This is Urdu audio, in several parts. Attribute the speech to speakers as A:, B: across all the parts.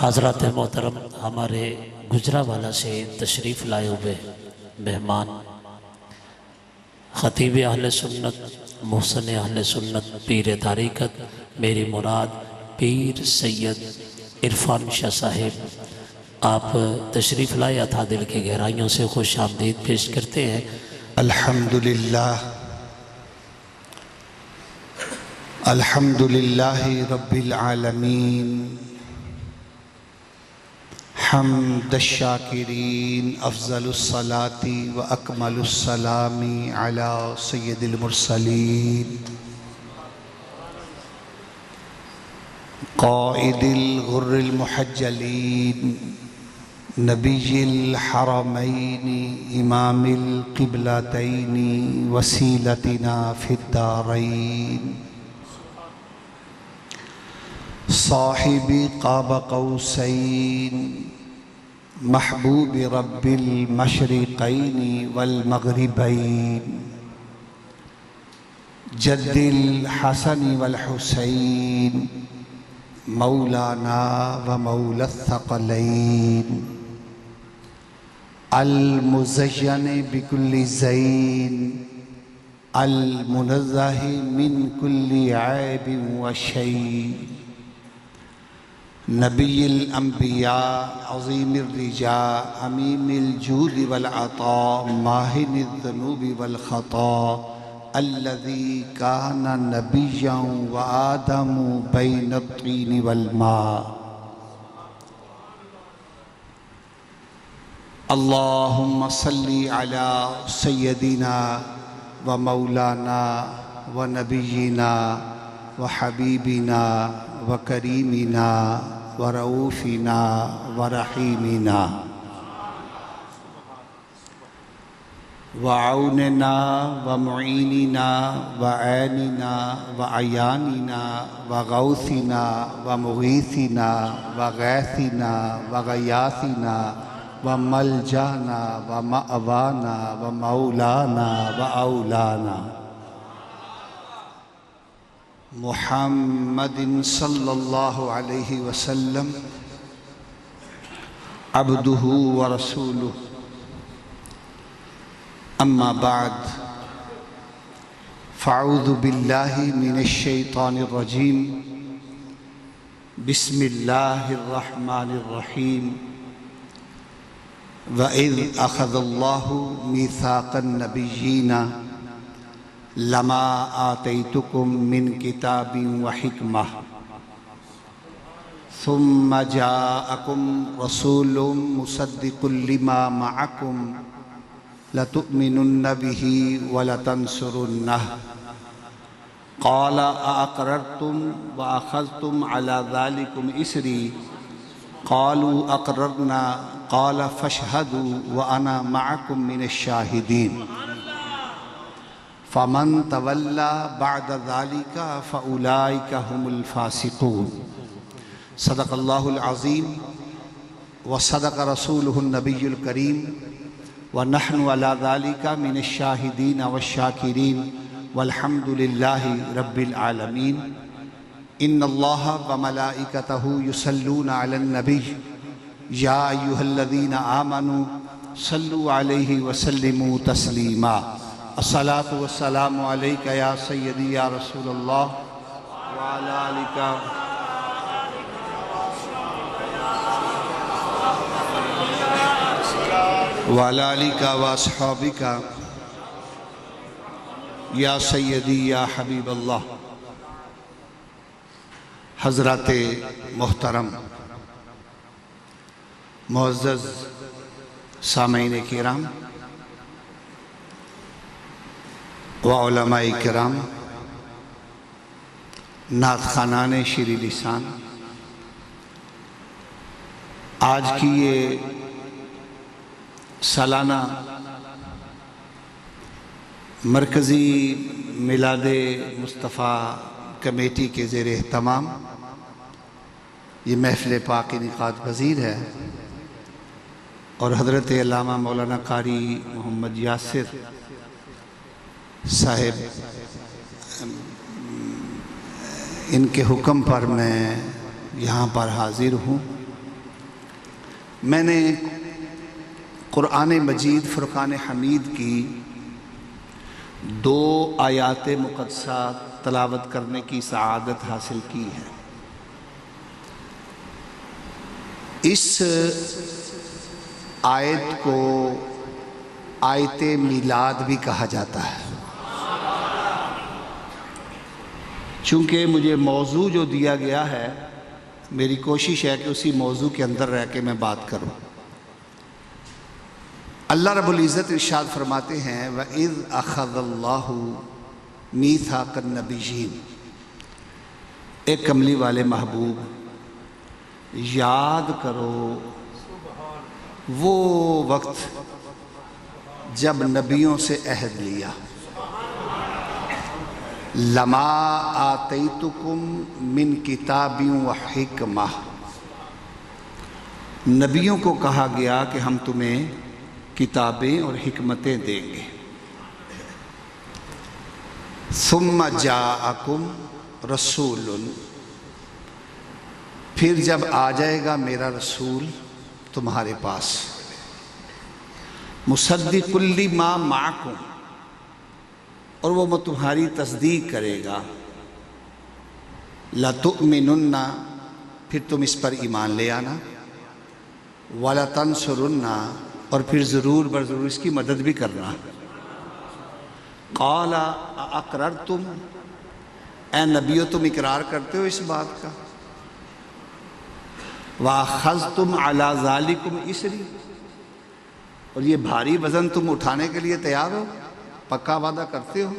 A: حضرات محترم، ہمارے گجرانوالہ سے تشریف لائے ہوئے مہمان خطیب اہل سنت، محسن اہل سنت، پیر طریقت، میری مراد پیر سید عرفان شاہ صاحب، آپ تشریف لائے عطا دل کی گہرائیوں سے خوش آمدید پیش کرتے ہیں۔
B: الحمدللہ الحمدللہ رب العالمین، حمد الشاکرین، افضل الصلاة و اکمل السلام علی سید المرسلین، قائد الغر المحجلین، نبی الحرمین، امام القبلتین، وسیلتنا فی الدارین، صاحب قاب قوسین، محبوب رب المشرقین والمغربین، جد الحسن والحسین، مولانا و مولا الثقلین، المزین بکل زین، المنزہ من کل عیب و شیء، نبی الانبیاء، عظیم الرجاء، امیم الجود والعطاء، ماہن الذنوب والخطاء، الذي كان نبيا وآدم بين الطين والماء، اللهم صل على سيدنا ومولانا ونبينا وحبيبنا وكريمنا ورؤوفنا ورحيمنا وعوننا ومعيننا وعاننا وعياننا وغوثنا ومغيثنا وغاثنا وغياثنا وملجانا ومأوانا ومولانا وأولانا محمد صلی اللہ علیہ وسلم عبدہ ورسولہ، اما بعد فاعوذ باللہ من الشیطان الرجیم، بسم اللہ الرحمن الرحیم، وَإِذْ أَخَذَ اللَّهُ مِيثَاقَ النَّبِيِّينَ لما آتيتكم من كتاب وحكمة ثم جاءكم رسول مصدق لما معكم لتؤمنن به ولتنصرنه قال أأقررتم وأخذتم على ذلكم إسري قالوا أقررنا قال فاشهدوا وأنا معكم من الشاهدين فمن تولى بعد ذلك فأولئك هم الفاسقون۔ صدق اللہ العظیم وصدق رسوله النبی الکریم ونحن على ذلك من الشاہدین والشاکرین والحمد للہ رب العالمین۔ ان اللہ وملائکتہ یصلون علی النبی یا ایہا الذین آمنوا صلوا علیہ وسلموا تسلیما۔ الصلاة والسلام علیکہ یا سیدی یا رسول اللہ وعلی آلکہ وعلی آلکہ واصحابکہ یا سیدی یا حبیب اللہ۔ حضرات محترم، معزز سامعین کرام و علماء کرام، نعت خوانان شیریں لسان، آج کی یہ سالانہ مرکزی میلاد مصطفیٰ کمیٹی کے زیر اہتمام یہ محفل پاک انعقاد پذیر ہے، اور حضرت علامہ مولانا قاری محمد یاسر صاحب ان کے حکم پر میں یہاں پر حاضر ہوں میں نے قرآن مجید فرقان حمید کی 2 آیات مقدسہ تلاوت کرنے کی سعادت حاصل کی ہے۔ اس آیت کو آیت میلاد بھی کہا جاتا ہے، چونکہ مجھے موضوع جو دیا گیا ہے میری کوشش ہے کہ اسی موضوع کے اندر رہ کے میں بات کروں۔ اللہ رب العزت ارشاد فرماتے ہیں وَإِذْ أَخَذَ اللَّهُ مِيثَاقَ النَّبِيِّينَ، ایک کملی والے محبوب یاد کرو وہ وقت جب نبیوں سے عہد لیا، لَمَا آتَيْتُكُم مِّن كِتَابٍ وَحِکْمَةٍ، نبیوں کو کہا گیا کہ ہم تمہیں کتابیں اور حکمتیں دیں گے۔ ثُمَّ جَاءَكُمْ رَسُولٌ، پھر جب آ جائے گا میرا رسول تمہارے پاس، مُصَدِّقٌ لِمَا مَعَكُمْ، اور وہ تمہاری تصدیق کرے گا، لَتُؤْمِنُنَّ، پھر تم اس پر ایمان لے آنا، وَلَتَنْصُرُنَّ، اور پھر ضرور برضرور اس کی مدد بھی کرنا۔ قَالَ أَأَقْرَرْتُمْ، اے نبیو تم اقرار کرتے ہو اس بات کا، وَأَخَذْتُمْ عَلَى ذَلِكُمْ إِصْرِي، اور یہ بھاری وزن تم اٹھانے کے لیے تیار ہو، پکا وعدہ کرتے ہو؟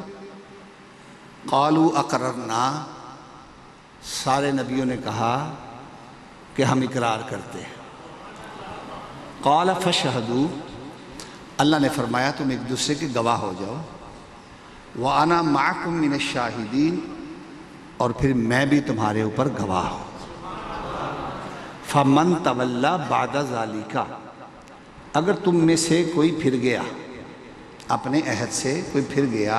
B: قَالُوا أَقْرَرْنَا، سارے نبیوں نے کہا کہ ہم اقرار کرتے ہیں۔ قَالَ فَاشْهَدُوا، اللہ نے فرمایا تم ایک دوسرے کے گواہ ہو جاؤ، وَأَنَا مَعَكُم مِّنَ الشَّاهِدِينَ، اور پھر میں بھی تمہارے اوپر گواہ ہوں۔ فَمَن تَوَلَّىٰ بَعْدَ ذَلِكَ، اگر تم میں سے کوئی پھر گیا، اپنے عہد سے کوئی پھر گیا،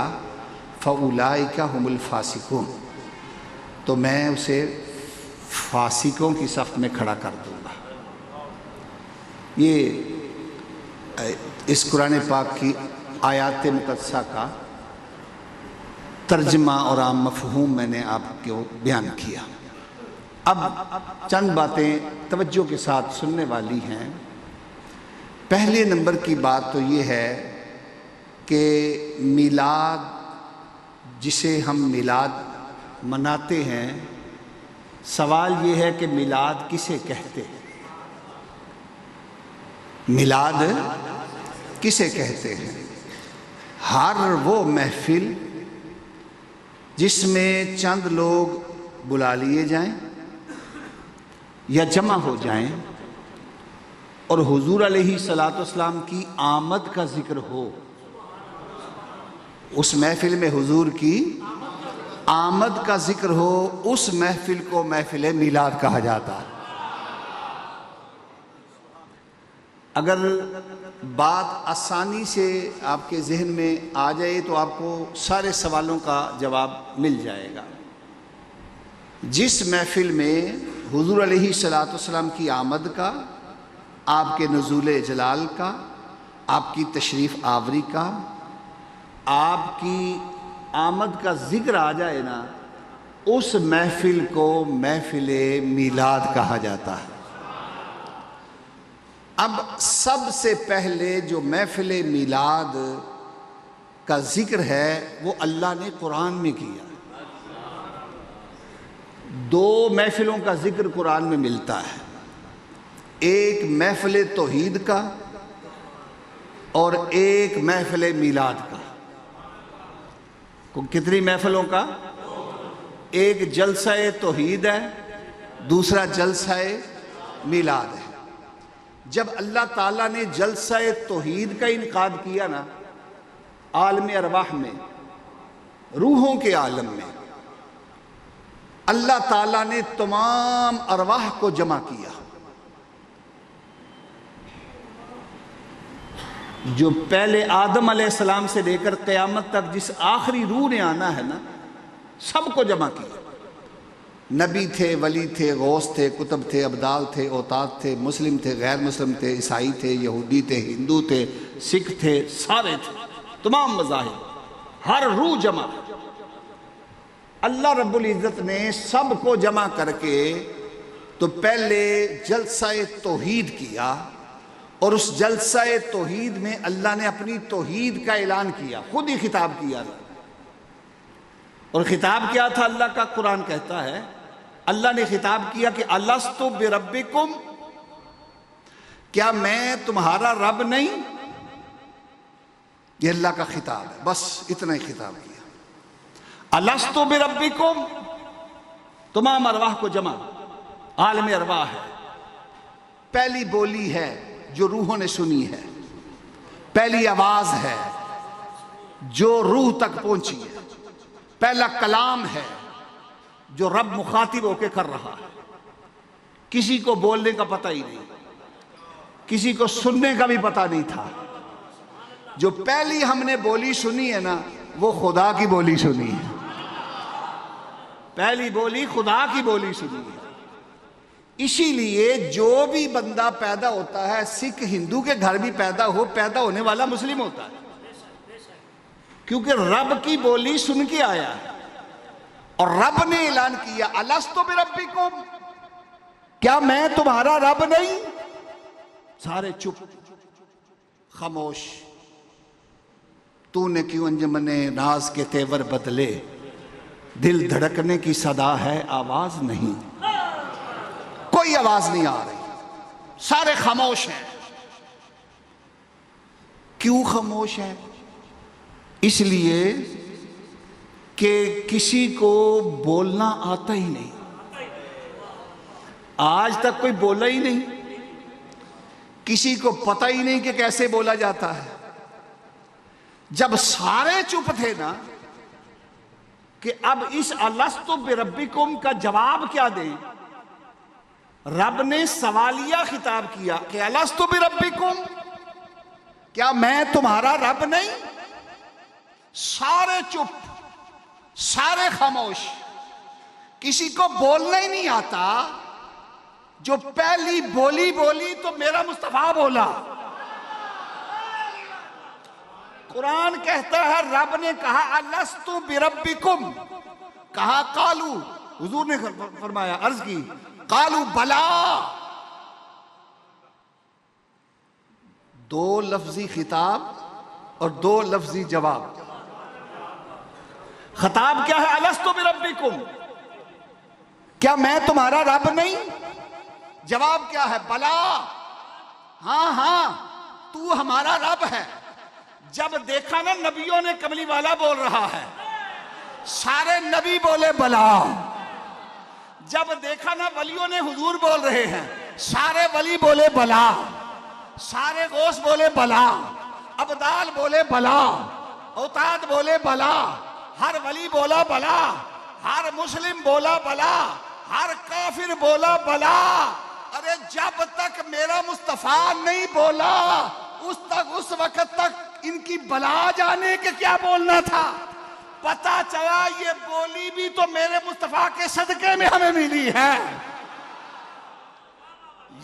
B: فَأُولَٰئِكَ هُمُ الْفَاسِقُونَ، تو میں اسے فاسقوں کی صف میں کھڑا کر دوں گا۔ یہ اس قرآن پاک کی آیات مقدسہ کا ترجمہ اور عام مفہوم میں نے آپ کو بیان کیا۔ اب چند باتیں توجہ کے ساتھ سننے والی ہیں۔ پہلے نمبر کی بات تو یہ ہے کہ میلاد، جسے ہم میلاد مناتے ہیں، سوال یہ ہے کہ میلاد کسے کہتے ہیں؟ میلاد کسے کہتے ہیں؟ ہر وہ محفل جس میں چند لوگ بلا لیے جائیں یا جمع ہو جائیں اور حضور علیہ الصلاۃ والسلام کی آمد کا ذکر ہو، اس محفل میں حضور کی آمد کا ذکر ہو، اس محفل کو محفل میلاد کہا جاتا ہے۔ اگر بات آسانی سے آپ کے ذہن میں آ جائے تو آپ کو سارے سوالوں کا جواب مل جائے گا۔ جس محفل میں حضور علیہ الصلاۃ والسلام کی آمد کا، آپ کے نزول جلال کا، آپ کی تشریف آوری کا، آپ کی آمد کا ذکر آ جائے نا، اس محفل کو محفل میلاد کہا جاتا ہے۔ اب سب سے پہلے جو محفل میلاد کا ذکر ہے وہ اللہ نے قرآن میں کیا۔ 2 محفلوں کا ذکر قرآن میں ملتا ہے، ایک محفل توحید کا اور ایک محفل میلاد کا۔ کتنی محفلوں کا؟ ایک جلسہ توحید ہے، دوسرا جلسہ میلاد ہے۔ جب اللہ تعالیٰ نے جلسہ توحید کا انعقاد کیا نا، عالم ارواح میں، روحوں کے عالم میں، اللہ تعالیٰ نے تمام ارواح کو جمع کیا۔ جو پہلے آدم علیہ السلام سے لے کر قیامت تک جس آخری روح نے آنا ہے نا، سب کو جمع کیا۔ نبی تھے، ولی تھے، غوث تھے، کتب تھے، ابدال تھے، اوتاد تھے، مسلم تھے، غیر مسلم تھے، عیسائی تھے، یہودی تھے، ہندو تھے، سکھ تھے، سارے تھے، تمام مذاہب، ہر روح جمع۔ اللہ رب العزت نے سب کو جمع کر کے تو پہلے جلسہ توحید کیا، اور اس جلسہ توحید میں اللہ نے اپنی توحید کا اعلان کیا، خود ہی خطاب کیا۔ اور خطاب کیا تھا اللہ کا؟ قرآن کہتا ہے اللہ نے خطاب کیا کہ الست بربکم، کیا میں تمہارا رب نہیں؟ یہ اللہ کا خطاب ہے، بس اتنا ہی خطاب کیا، الست بربکم، تمام ارواح کو جمع، عالم ارواح ہے، پہلی بولی ہے جو روحوں نے سنی ہے، پہلی آواز ہے جو روح تک پہنچی ہے، پہلا کلام ہے جو رب مخاطب ہو کے کر رہا ہے، کسی کو بولنے کا پتہ ہی نہیں، کسی کو سننے کا بھی پتہ نہیں تھا۔ جو پہلی ہم نے بولی سنی ہے نا، وہ خدا کی بولی سنی ہے، پہلی بولی خدا کی بولی سنی ہے۔ اسی لیے جو بھی بندہ پیدا ہوتا ہے، سکھ ہندو کے گھر بھی پیدا ہو، پیدا ہونے والا مسلم ہوتا ہے، کیونکہ رب کی بولی سن کے آیا ہے، اور رب نے اعلان کیا الست بربکم، کیا میں تمہارا رب نہیں؟ سارے چپ، خاموش۔ تو نے کیوں انجمن ناز کے تیور بدلے، دل دھڑکنے کی صدا ہے آواز نہیں، کوئی آواز نہیں آ رہی، سارے خاموش ہیں۔ کیوں خاموش ہیں؟ اس لیے کہ کسی کو بولنا آتا ہی نہیں، آج تک کوئی بولا ہی نہیں، کسی کو پتہ ہی نہیں کہ کیسے بولا جاتا ہے۔ جب سارے چپ تھے نا کہ اب اس الست بربکم کا جواب کیا دیں، رب نے سوالیہ خطاب کیا کہ الست بربکم، کیا میں تمہارا رب نہیں؟ سارے چپ، سارے خاموش، کسی کو بولنا ہی نہیں آتا۔ جو پہلی بولی بولی تو میرا مصطفیٰ بولا۔ قرآن کہتا ہے رب نے کہا الست بربکم، کہا قالو، حضور نے فرمایا، عرض کی، قالو بلا، دو لفظی خطاب اور دو لفظی جواب۔ خطاب کیا ہے؟ الست بربکم، کیا میں تمہارا رب نہیں؟ جواب کیا ہے؟ بلا، ہاں ہاں تو ہمارا رب ہے۔ جب دیکھا نا نبیوں نے کملی والا بول رہا ہے، سارے نبی بولے بلا۔ جب دیکھا نا ولیوں نے حضور بول رہے ہیں، سارے ولی بولے بلا، سارے غوث بولے بلا، ابدال بولے بلا، اوتاد بولے بلا، ہر ولی بولا بلا، ہر مسلم بولا بلا، ہر کافر بولا بلا۔ ارے جب تک میرا مصطفیٰ نہیں بولا اس وقت تک ان کی بلا جانے کے کیا بولنا تھا۔ پتا چلا یہ بولی بھی تو میرے مصطفیٰ کے صدقے میں ہمیں ملی ہے۔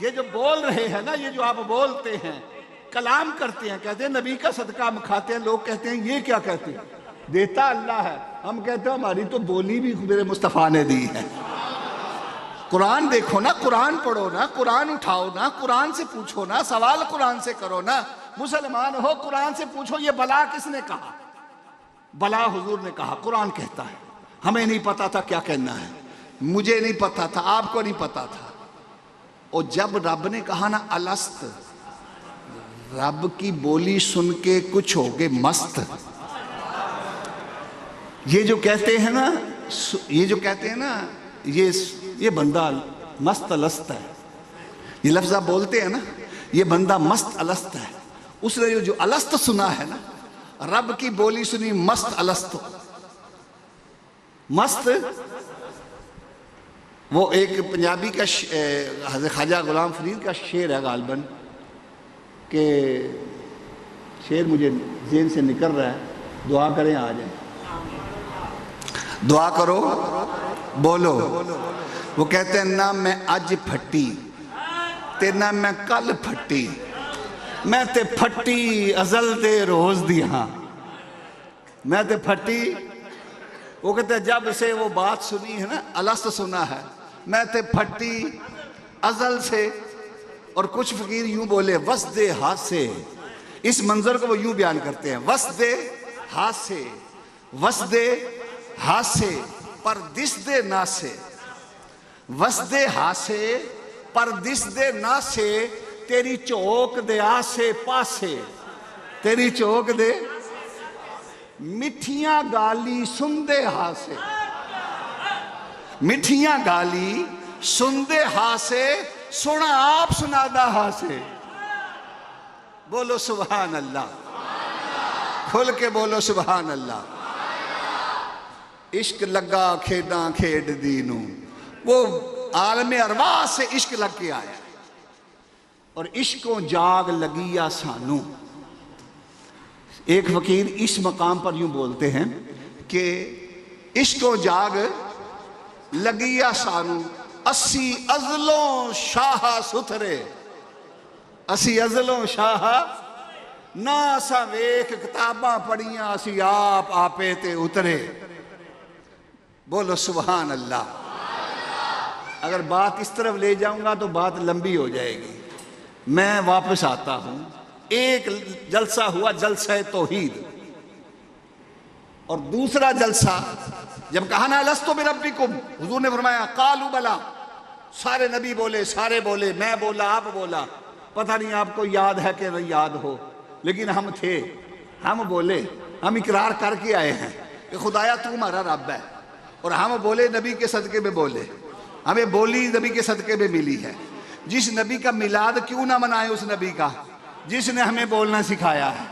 B: یہ جو بول رہے ہیں نا، یہ جو آپ بولتے ہیں، کلام کرتے ہیں، کہتے ہیں نبی کا صدقہ ہم کھاتے ہیں، لوگ کہتے ہیں یہ کیا کہتے ہیں، دیتا اللہ ہے، ہم کہتے ہیں ہماری تو بولی بھی میرے مصطفیٰ نے دی ہے۔ قرآن دیکھو نا، قرآن پڑھو نا، قرآن اٹھاؤ نا، قرآن سے پوچھو نا، سوال قرآن سے کرو نا۔ مسلمان ہو، قرآن سے پوچھو یہ بلا کس نے کہا؟ بلا حضور نے کہا، قرآن کہتا ہے۔ ہمیں نہیں پتا تھا کیا کہنا ہے، مجھے نہیں پتا تھا، آپ کو نہیں پتا تھا۔ اور جب رب نے کہا نا الست، رب کی بولی سن کے کچھ ہو گئے مست۔ یہ جو کہتے ہیں نا یہ بندہ مست الست ہے، یہ لفظ آپ بولتے ہیں نا، یہ بندہ مست الست ہے۔ اس نے جو الست سنا ہے نا، رب کی بولی سنی مست الست۔ مست وہ ایک پنجابی کا حضرت خواجہ غلام فرید کا شعر ہے غالباً، کہ شعر مجھے ذہن سے نکل رہا ہے، دعا کریں آ جائیں، دعا کرو بولو. وہ کہتے ہیں نہ میں اج پھٹی تے نہ میں کل پھٹی, میں تے پھٹی ازل دے روز دی ہاں. میں تے پھٹی, وہ کہتے ہیں جب سے وہ بات سنی ہے نا, الست سنا ہے, میں تے پھٹی ازل سے. اور کچھ فقیر یوں بولے وسد ہاتھ سے, اس منظر کو وہ یوں بیان کرتے ہیں, وسد ہاتھ سے, وسد ہاتھ سے پر دس دے نا سے, وسد ہاتھ سے پر دس دے نا سے, تیری چوک دے آسے پاسے, تیری چوک دے مٹھیاں گالی سندے ہاتھ سے, مٹھیاں گالی سندے ہاتھ سے, سنا آپ سنادا ہاتھ سے. بولو سبحان اللہ, کھل کے بولو سبحان اللہ. عشق لگا کھیڈاں کھیڈ دینوں, وہ عالم ارواح سے عشق لگ کے آیا, اور عشقوں جاگ لگیا سانو. ایک فقیر اس مقام پر یوں بولتے ہیں کہ عشقوں جاگ لگیا سانو, اسی ازلوں شاہ ستھرے, اسی ازلوں شاہ نہ اسا ویکھ کتاباں پڑھیاں, اسی آپ آپے تے اترے. بولو سبحان اللہ. اگر بات اس طرف لے جاؤں گا تو بات لمبی ہو جائے گی, میں واپس آتا ہوں. ایک جلسہ ہوا جلسہ توحید, اور دوسرا جلسہ جب کہا نا لستو بربکم, حضور نے فرمایا قالوا بلا, سارے نبی بولے, سارے بولے, میں بولا, آپ بولا. پتہ نہیں آپ کو یاد ہے کہ نہیں یاد ہو, لیکن ہم تھے, ہم بولے, ہم اقرار کر کے آئے ہیں کہ خدایا تو ہمارا رب ہے. اور ہم بولے نبی کے صدقے میں بولے, ہمیں بولی نبی کے صدقے میں ملی ہے. جس نبی کا میلاد کیوں نہ منائے, اس نبی کا جس نے ہمیں بولنا سکھایا ہے,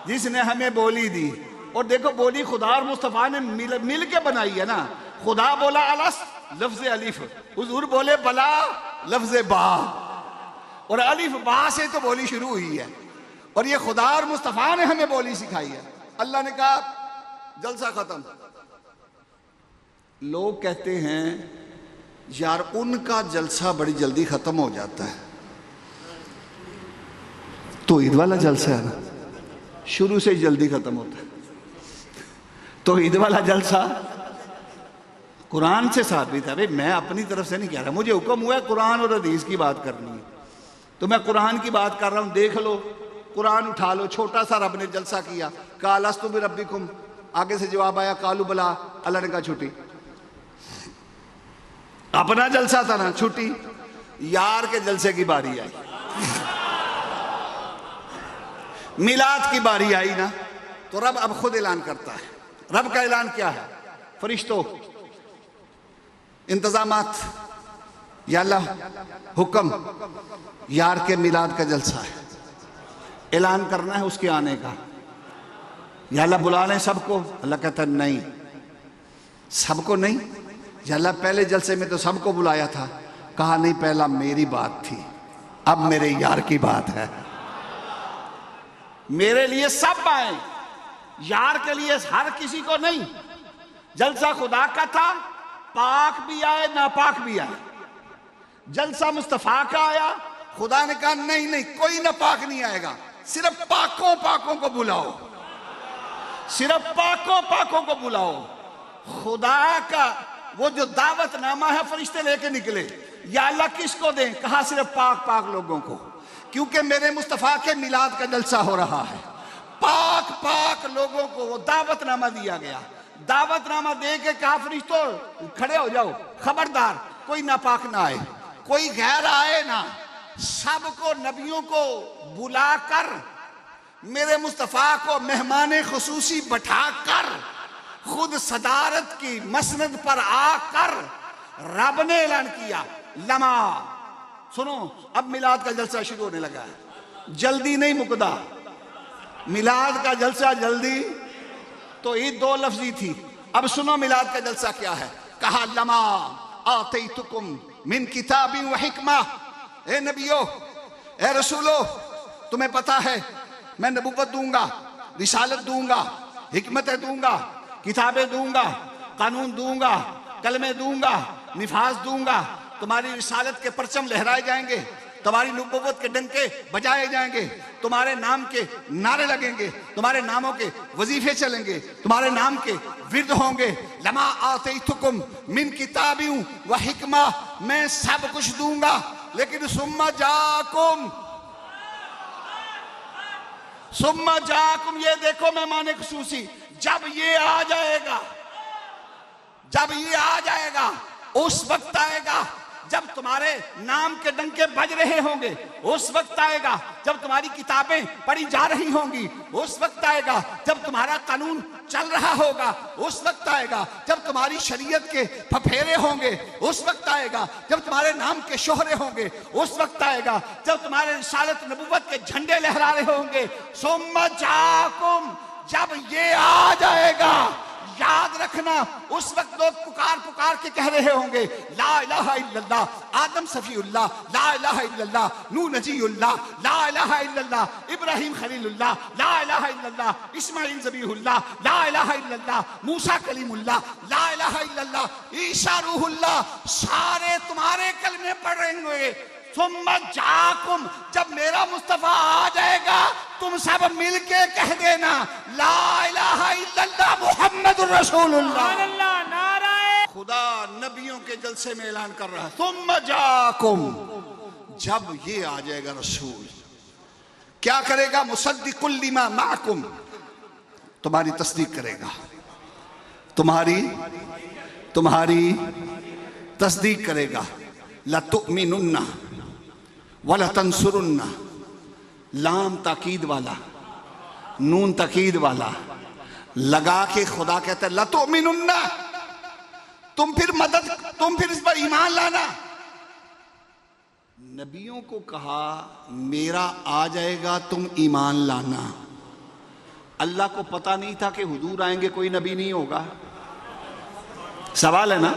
B: جس نے ہمیں بولی دی. اور دیکھو بولی خدا اور مصطفیٰ نے مل کے بنائی ہے نا. خدا بولا الس لفظ الف, حضور بولے بلا لفظ با, اور الف با سے تو بولی شروع ہوئی ہے. اور یہ خدا اور مصطفیٰ نے ہمیں بولی سکھائی ہے. اللہ نے کہا جلسہ ختم. لوگ کہتے ہیں یار ان کا جلسہ بڑی جلدی ختم ہو جاتا ہے, تو عید والا جلسہ ہے نا شروع سے جلدی ختم ہوتا ہے. تو عید والا جلسہ قرآن سے ثابت ہے. میں اپنی طرف سے نہیں کہہ رہا, مجھے حکم ہوا ہے قرآن اور حدیث کی بات کرنی ہے, تو میں قرآن کی بات کر رہا ہوں. دیکھ لو, قرآن اٹھا لو. چھوٹا سا رب نے جلسہ کیا, کہا لستو بربکم, آگے سے جواب آیا قالوا بلا, اللہ نے کہا چھٹی. اپنا جلسہ تھا نا, چھٹی. یار کے جلسے کی باری آئی, میلاد کی باری آئی نا, تو رب اب خود اعلان کرتا ہے. رب کا اعلان کیا ہے؟ فرشتوں, انتظامات, یا اللہ حکم, یار کے میلاد کا جلسہ ہے, اعلان کرنا ہے اس کے آنے کا. یا اللہ بلا لیں سب کو. اللہ کہتا ہے نہیں, سب کو نہیں. یا اللہ پہلے جلسے میں تو سب کو بلایا تھا. کہا نہیں, پہلا میری بات تھی, اب میرے یار کی بات ہے. میرے لیے سب آئیں, یار کے لیے ہر کسی کو نہیں. جلسہ خدا کا تھا, پاک بھی آئے ناپاک بھی آئے. جلسہ مصطفیٰ کا آیا, خدا نے کہا نہیں نہیں کوئی ناپاک نہیں آئے گا, صرف پاکوں پاکوں کو بلاؤ, صرف پاکوں پاکوں کو بلاؤ. خدا کا وہ جو دعوت نامہ ہے فرشتے لے کے نکلے. یا اللہ کس کو دیں؟ کہا صرف پاک پاک لوگوں کو, کیونکہ میرے مصطفیٰ کے میلاد کا جلسہ ہو رہا ہے. پاک پاک لوگوں کو وہ دعوت نامہ دیا گیا. دعوت نامہ دے کے کہا فرشتوں کھڑے ہو جاؤ, خبردار کوئی ناپاک نہ آئے, کوئی غیر آئے نہ. سب کو نبیوں کو بلا کر, میرے مصطفیٰ کو مہمان خصوصی بٹھا کر, خود صدارت کی مسند پر آ کر رب نے اعلان کیا لما. سنو, اب میلاد کا جلسہ شروع ہونے لگا ہے, جلدی نہیں مکدا. میلاد کا جلسہ جلدی تو عید دو لفظی تھی. اب سنو میلاد کا جلسہ کیا ہے. کہا لما آتیتکم من کتاب و حکمہ. اے نبیو, اے رسولو, تمہیں پتا ہے میں نبوت دوں گا, رسالت دوں گا, حکمتیں دوں گا, کتابیں دوں گا, قانون دوں گا, کلمے دوں گا، نفاذ دوں گا، تمہاری رسالت کے پرچم لہرائے جائیں گے، تمہاری نبوت کے ڈنکے بجائے جائیں گے، تمہارے نام کے نعرے لگیں گے، تمہارے ناموں کے وظیفے چلیں گے، تمہارے نام کے ورد ہوں گے۔ لما آتیتکم من کتاب و حکمہ، میں سب کچھ دوں گا، لیکن ثم جاکم، یہ دیکھو مہمان خصوصی، جب یہ آ جائے گا، جب یہ آ جائے گا، اس وقت آئے گا جب تمہارے نام کے ڈنکے بج رہے ہوں گے، اس وقت آئے گا جب تمہاری کتابیں پڑھی جا رہی ہوں گی، اس وقت آئے گا جب تمہارا قانون چل رہا ہوگا، اس وقت آئے گا جب تمہاری شریعت کے پھپھیرے ہوں گے، اس وقت آئے گا جب تمہارے نام کے شہرے ہوں گے، اس وقت آئے گا جب تمہارے رسالت نبوت کے جھنڈے لہرا رہے ہوں گے۔ ثم جاکم، جب یہ آ جائے گا، یاد رکھنا اس وقت لوگ پکار کے کہہ رہے ہوں گے لا الہ الا اللہ، آدم صفی اللہ، لا الہ الا اللہ، نوح نجی اللہ، لا الہ الا اللہ، ابراہیم خلیل اللہ، لا الہ الا اللہ، اسماعیل ذبیح اللہ، لا الہ الا اللہ، موسیٰ کلیم اللہ، لا الہ الا اللہ، عیسیٰ روح اللہ، سارے تمہارے کلمے پڑھ رہے ہوئے۔ ثم جاکم، جب میرا مصطفیٰ آ جائے گا تم سب مل کے کہہ دینا لا الہ الا اللہ محمد الرسول اللہ۔ خدا نبیوں کے جلسے میں اعلان کر رہا ہے ثم جاکم، جب یہ آ جائے گا رسول کیا کرے گا؟ مصدق لما معکم، تمہاری تصدیق کرے گا، تمہاری تصدیق کرے گا۔ لَتُؤْمِنُنَّ وَلَتَنْصُرُنَّ، لام تاکید والا، نون تاکید والا لگا کے خدا کہتا ہے لَتُؤْمِنُنَّ، تم پھر اس پر ایمان لانا۔ نبیوں کو کہا میرا آ جائے گا تم ایمان لانا۔ اللہ کو پتا نہیں تھا کہ حضور آئیں گے کوئی نبی نہیں ہوگا؟ سوال ہے نا؟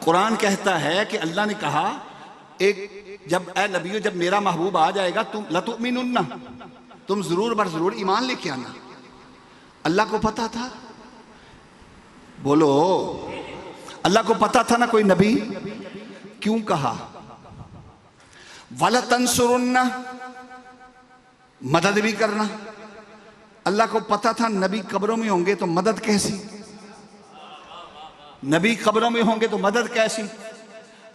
B: قرآن کہتا ہے کہ اللہ نے کہا جب اے نبیو جب میرا محبوب آ جائے گا تم لَتُؤْمِنُنَّ، تم ضرور بر ضرور ایمان لے کے آنا۔ اللہ کو پتا تھا؟ بولو، اللہ کو پتا تھا نا کوئی نبی؟ کیوں کہا وَلَتَنْصُرُنَّ، مدد بھی کرنا؟ اللہ کو پتا تھا نبی قبروں میں ہوں گے تو مدد کیسی؟ نبی قبروں میں ہوں گے تو مدد کیسی؟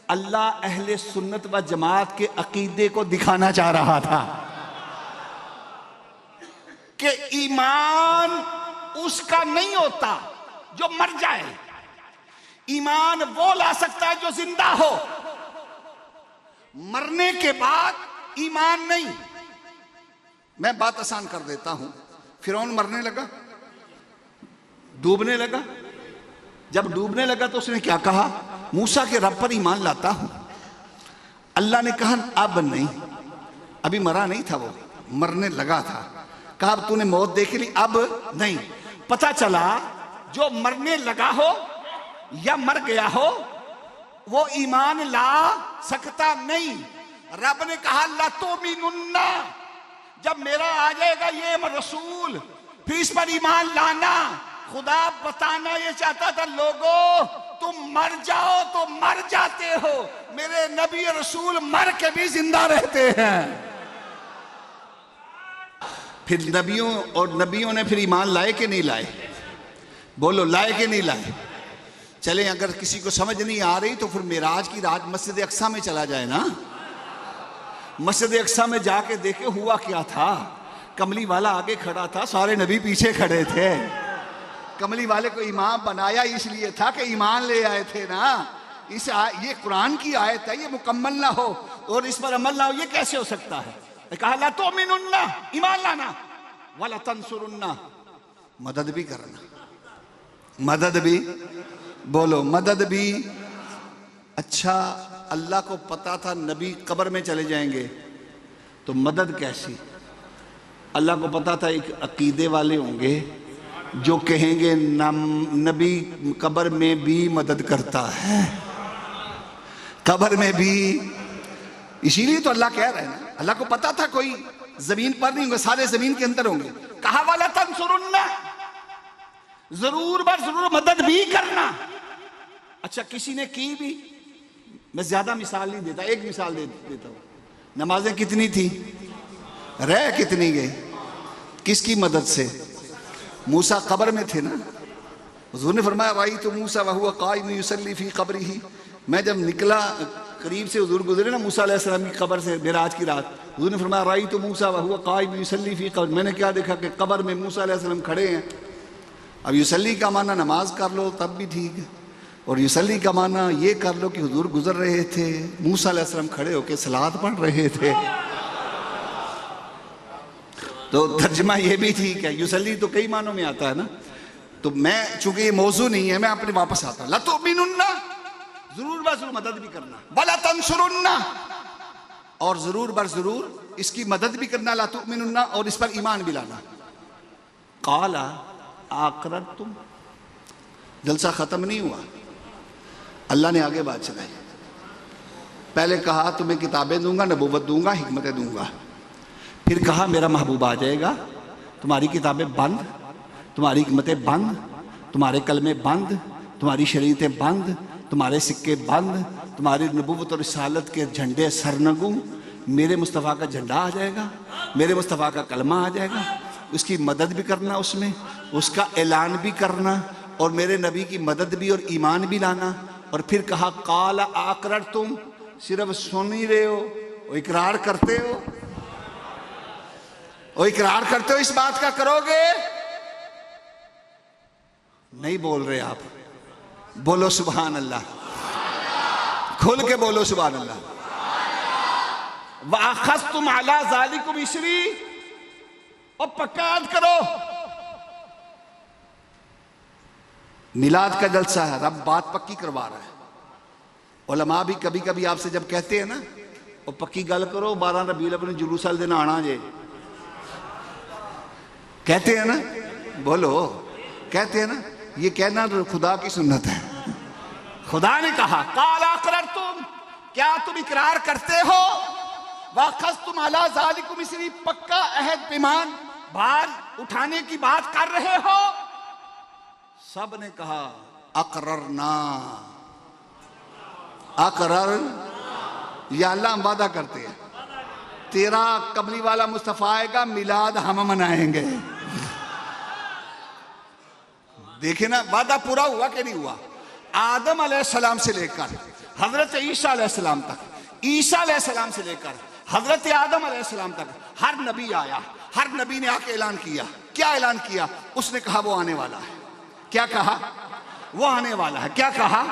B: اللہ اہل سنت و جماعت کے عقیدے کو دکھانا چاہ رہا تھا کہ ایمان اس کا نہیں ہوتا جو مر جائے، ایمان وہ لا سکتا ہے جو زندہ ہو، مرنے کے بعد ایمان نہیں۔ میں بات آسان کر دیتا ہوں، فرعون مرنے لگا، ڈوبنے لگا، جب ڈوبنے لگا تو اس نے کیا کہا؟ موسیٰ کے رب پر ایمان لاتا ہوں۔ اللہ نے کہا اب نہیں، ابھی مرا نہیں تھا، وہ مرنے لگا تھا، کہا اب تو نے موت دیکھ لی، اب نہیں۔ پتہ چلا جو مرنے لگا ہو یا مر گیا ہو وہ ایمان لا سکتا نہیں۔ رب نے کہا لَتُؤْمِنُنَّ، جب میرا آ جائے گا یہ رسول پھر اس پر ایمان لانا۔ خدا بتانا یہ چاہتا تھا لوگوں تم مر جاؤ تو مر جاتے ہو، میرے نبی رسول مر کے بھی زندہ رہتے ہیں۔ پھر نبیوں نے پھر ایمان لائے کہ نہیں لائے؟ بولو لائے کہ نہیں لائے؟ چلیں اگر کسی کو سمجھ نہیں آ رہی تو پھر معراج کی رات مسجد اقصیٰ میں چلا جائے نا۔ مسجد اقصیٰ میں جا کے دیکھے ہوا کیا تھا۔ کملی والا آگے کھڑا تھا، سارے نبی پیچھے کھڑے تھے۔ کملی والے کو امام بنایا اس لیے تھا کہ ایمان لے آئے تھے نا۔ یہ قرآن کی آیت ہے، یہ مکمل نہ ہو اور اس پر عمل نہ ہو، یہ کیسے ہو سکتا ہے؟ کہا لَتُؤْمِنُنَّ، ایمان لانا، وَلَتَنْصُرُنَّ، مدد بھی کرنا، مدد بھی، بولو مدد بھی۔ اچھا اللہ کو پتا تھا نبی قبر میں چلے جائیں گے تو مدد کیسی؟ اللہ کو پتا تھا ایک عقیدے والے ہوں گے جو کہیں گے نبی قبر میں بھی مدد کرتا ہے، قبر میں بھی۔ اسی لیے تو اللہ کہہ رہے ہیں، اللہ کو پتا تھا کوئی زمین پر نہیں ہوں گے، سارے زمین کے اندر ہوں گے۔ کہا وَلَتَنْصُرُنَّ، ضرور بر ضرور مدد بھی کرنا۔ اچھا کسی نے کی بھی، میں زیادہ مثال نہیں دیتا، ایک مثال دیتا ہوں. نمازیں کتنی تھی، رہ کتنی گئی، کس کی مدد سے؟ موسیٰ قبر میں تھے نا. حضور نے فرمایا رأیت موسیٰ وہو قائم یصلی فی قبرہ. میں جب نکلا قریب سے حضور گزرے نا موسیٰ علیہ السلام کی قبر سے معراج کی رات، حضور نے فرمایا رأیت موسیٰ وہو قائم یصلی فی قبر. میں نے کیا دیکھا کہ قبر میں موسیٰ علیہ السلام کھڑے ہیں. اب یصلی کا معنی نماز کر لو تب بھی ٹھیک ہے، اور یصلی کا معنی یہ کر لو کہ حضور گزر رہے تھے، موسیٰ علیہ السلام کھڑے ہو کے صلوات پڑھ رہے تھے. تو ترجمہ یہ بھی ٹھیک ہے. یصلی تو کئی معنوں میں آتا ہے نا. تو میں چونکہ یہ موضوع نہیں ہے میں اپنے واپس آتا ہوں. لَتُؤْمِنُنَّ، ضرور بر ضرور مدد بھی کرنا. وَلَتَنْصُرُنَّ، اور ضرور بر ضرور اس کی مدد بھی کرنا. لَتُؤْمِنُنَّ، اور اس پر ایمان بھی لانا. قَالَ أَقْرَرْتُمْ، جلسہ ختم نہیں ہوا، اللہ نے آگے بات چلائی. پہلے کہا تمہیں کتابیں دوں گا، نبوت دوں گا، حکمتیں دوں گا. پھر کہا میرا محبوب آ جائے گا، تمہاری کتابیں بند، تمہاری حکمتیں بند، تمہارے کلمے بند، تمہاری شریعتیں بند، تمہارے سکے بند، تمہاری نبوت اور رسالت کے جھنڈے سرنگوں. میرے مصطفیٰ کا جھنڈا آ جائے گا، میرے مصطفیٰ کا کلمہ آ جائے گا، اس کی مدد بھی کرنا، اس میں اس کا اعلان بھی کرنا، اور میرے نبی کی مدد بھی اور ایمان بھی لانا. اور پھر کہا قال اقررتم، صرف سن ہی رہے ہو، وہ اقرار کرتے ہو، وہ اقرار کرتے ہو، اس بات کا کرو گے؟ نہیں بول رہے آپ. بولو سبحان اللہ، کھل کے بولو سبحان اللہ. وَأَخَذْتُمْ عَلَىٰ ذَلِكُمْ إِصْرِي، اور پکا یاد کرو. میلاد کا جلسہ ہے، رب بات پکی کروا رہا ہے. علماء بھی کبھی کبھی آپ سے جب کہتے ہیں نا اور پکی گل کرو 12 ربیع الاول جلوس والے دن آنا جے، کہتے ہیں نا، بولو، کہتے ہیں نا، یہ کہنا خدا کی سنت ہے. خدا نے کہا قال اقررتم، کیا تم اقرار کرتے ہو؟ واخذتم علی ذالکم اسری، پکا عہد پیمان بھار اٹھانے کی بات کر رہے ہو؟ سب نے کہا اقررنا. اقرر، یا اللہ ہم وعدہ کرتے ہیں تیرا قبلی والا مصطفیٰ آئے گا، میلاد ہم منائیں گے. دیکھیں نا وعدہ پورا ہوا کہ نہیں ہوا. آدم علیہ السلام سے لے کر حضرت عیسیٰ علیہ السلام تک، عیسیٰ علیہ السلام سے لے کر حضرت آدم علیہ السلام تک ہر نبی آیا، ہر نبی نے آ کے اعلان کیا. کیا اعلان کیا؟ اس نے کہا وہ آنے والا ہے. کیا کہا؟ وہ آنے والا ہے. کیا کہا؟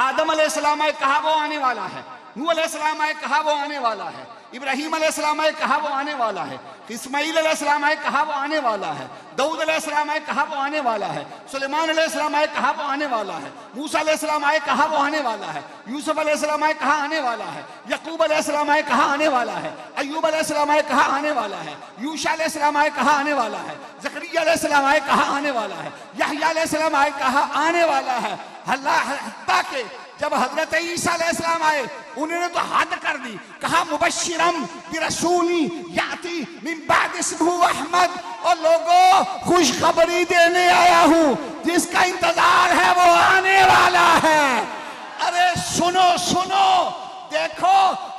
B: آدم علیہ السلام آئے، کہا وہ آنے والا ہے. نوح علیہ السلام آئے، کہا وہ آنے والا ہے. ابراہیم علیہ السلام آئے، کہا وہ آنے والا ہے. اسماعیل علیہ السلام آئے، کہا وہ آنے والا ہے. داؤد علیہ السلام آئے، کہا وہ آنے والا ہے. سلیمان علیہ السلام آئے، کہا وہ آنے والا ہے. موسیٰ علیہ السلام آئے، کہا وہ آنے والا ہے. یوسف علیہ السلام آئے، کہا آنے والا ہے. یعقوب علیہ السلام آئے، کہا آنے والا ہے. ایوب علیہ السلام آئے، کہا آنے والا ہے. یوشع علیہ السلام آئے، کہا آنے والا ہے. زکریا علیہ السلام آئے، کہا آنے والا ہے. یحییٰ علیہ السلام آئے، کہا آنے والا ہے. اللہ حتیٰ کہ جب حضرت عیسیٰ علیہ السلام آئے انہوں نے تو حد کر دی، کہا مبشرم برسولی یاتی من بعد اسمہ احمد، اور لوگوں خوشخبری دینے آیا ہوں، جس کا انتظار ہے وہ آنے والا ہے. ارے سنو سنو، دیکھو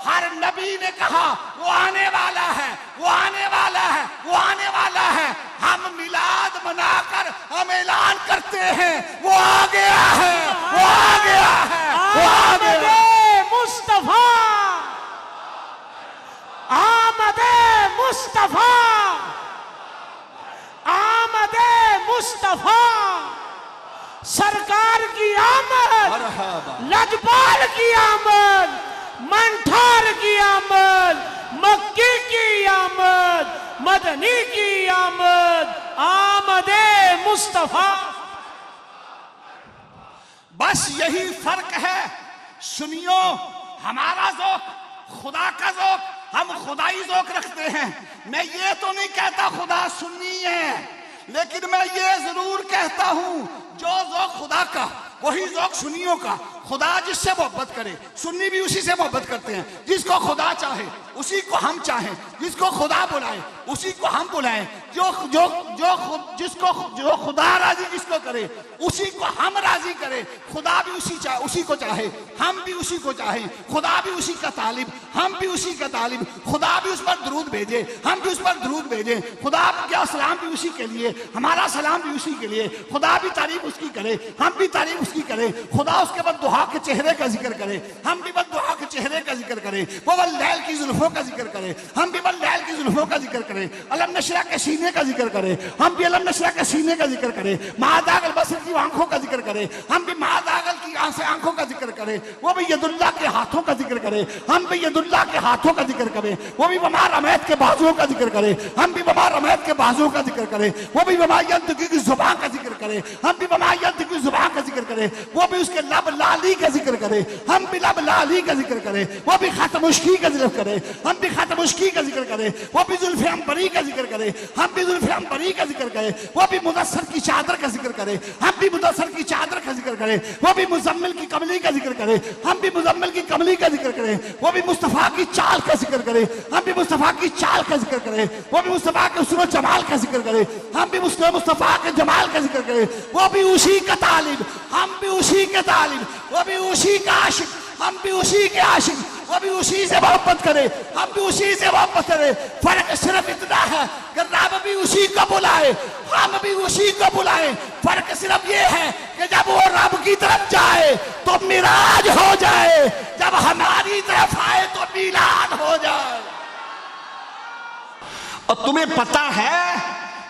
B: ہر نبی نے کہا وہ آنے والا ہے، وہ آنے والا ہے، وہ آنے والا ہے. ہم میلاد منا کر ہم اعلان کرتے ہیں وہ آ گیا ہے، وہ آ گیا ہے، وہ آ گیا ہے.
C: مصطفیٰ، آمد مصطفیٰ، آمد مصطفیٰ، سرکار کی آمد،
B: مرحبا،
C: لجپال کی آمد، منٹھار کی آمد، مکی کی آمد، مدنی کی آمد، آمد مصطفیٰ.
B: بس یہی فرق ہے. سنیو، ہمارا ذوق خدا کا ذوق، ہم خدائی ذوق رکھتے ہیں. میں یہ تو نہیں کہتا خدا سنی ہے، لیکن میں یہ ضرور کہتا ہوں جو ذوق خدا کا وہی ذوق سنیوں کا. خدا جس سے محبت کرے، سنی بھی اسی سے محبت کرتے ہیں، جس کو خدا چاہے اسی کو ہم چاہیں، جس کو خدا بلائے اسی کو ہم بلائیں، جو خدا راضی جس کو کرے اسی کو ہم راضی کرے، خدا بھی اسی کو چاہے، ہم بھی اسی کو چاہیں، خدا بھی اسی کا طالب، ہم بھی اسی کا طالب، خدا بھی اس پر درود بھیجے، ہم بھی اس پر درود بھیجیں، خدا کا سلام بھی اسی کے لیے، ہمارا سلام بھی اسی کے لیے، خدا بھی تعریف اس کی کرے، ہم بھی تعریف اس کی کریں، خدا اس کے بعد دعا کے چہرے کا ذکر کرے، ہم بھی بد دعا کے چہرے کا ذکر کریں، وہ واللیل کی زلفوں کا ذکر کرے، ہم بھی واللیل کی زلفوں کا ذکر کریں، علم نشرح کے سینے کا ذکر کرے، ہم بھی علم نشرح کے سینے کا ذکر کرے، ماداغ البصر کی آنکھوں کا ذکر کرے، ہم بھی ماداغ کی آنکھوں کا ذکر کرے، وہ بھی ید اللہ کے ہاتھوں کا ذکر کرے، ہم بھی ید اللہ کے ہاتھوں کا ذکر کرے، وہ بھی وما رمیت کے بازوؤں کا ذکر کرے، ہم بھی وما رمیت کے بازوؤں کا ذکر کرے، وہ بھی وما ینطق کی زبان کا ذکر کرے، ہم بھی وما ینطق کی زبان کا ذکر کرے، وہ بھی اس کے لب لالی کا ذکر کرے، ہم بھی لب لالی کا ذکر کرے، وہ بھی ختم عشقی کا ذکر کرے، ہم بھی ختم عشقی کا ذکر کرے، وہ بھی زلف عنبری کا ذکر کرے، ہم بھی زلف عنبری کا ذکر کرے، وہ بھی مدثر کی چادر کا ذکر کرے، ہم بھی مدثر کی چادر کا ذکر کرے، وہ بھی مزمل کی کملی کا ذکر کرے، ہم بھی مزمل کی کملی کا ذکر کرے، وہ بھی مصطفیٰ کی چال کا ذکر کرے، ہم بھی مصطفیٰ کی چال کا ذکر کرے، وہ بھی مصطفیٰ کے حسن و جمال کا ذکر کرے، ہم بھی مصطفیٰ کے جمال کا ذکر کرے، وہ بھی اسی کا طالب، ہم بھی اسی کے طالب، وہ بھی اسی کا عاشق، ہم بھی اسی کے عاشق، وہ بھی اسی سے محبت کرے، ہم بھی اسی سے محبت کرے، فرق صرف اتنا ہے کہ رب بھی اسی کو بلائے، ہم بھی اسی کو بلائیں، فرق صرف یہ ہے کہ جب وہ رب کی طرف جائے تو معراج ہو جائے، جب ہماری طرف آئے تو میلاد ہو جائے۔ اور تمہیں پتا ہے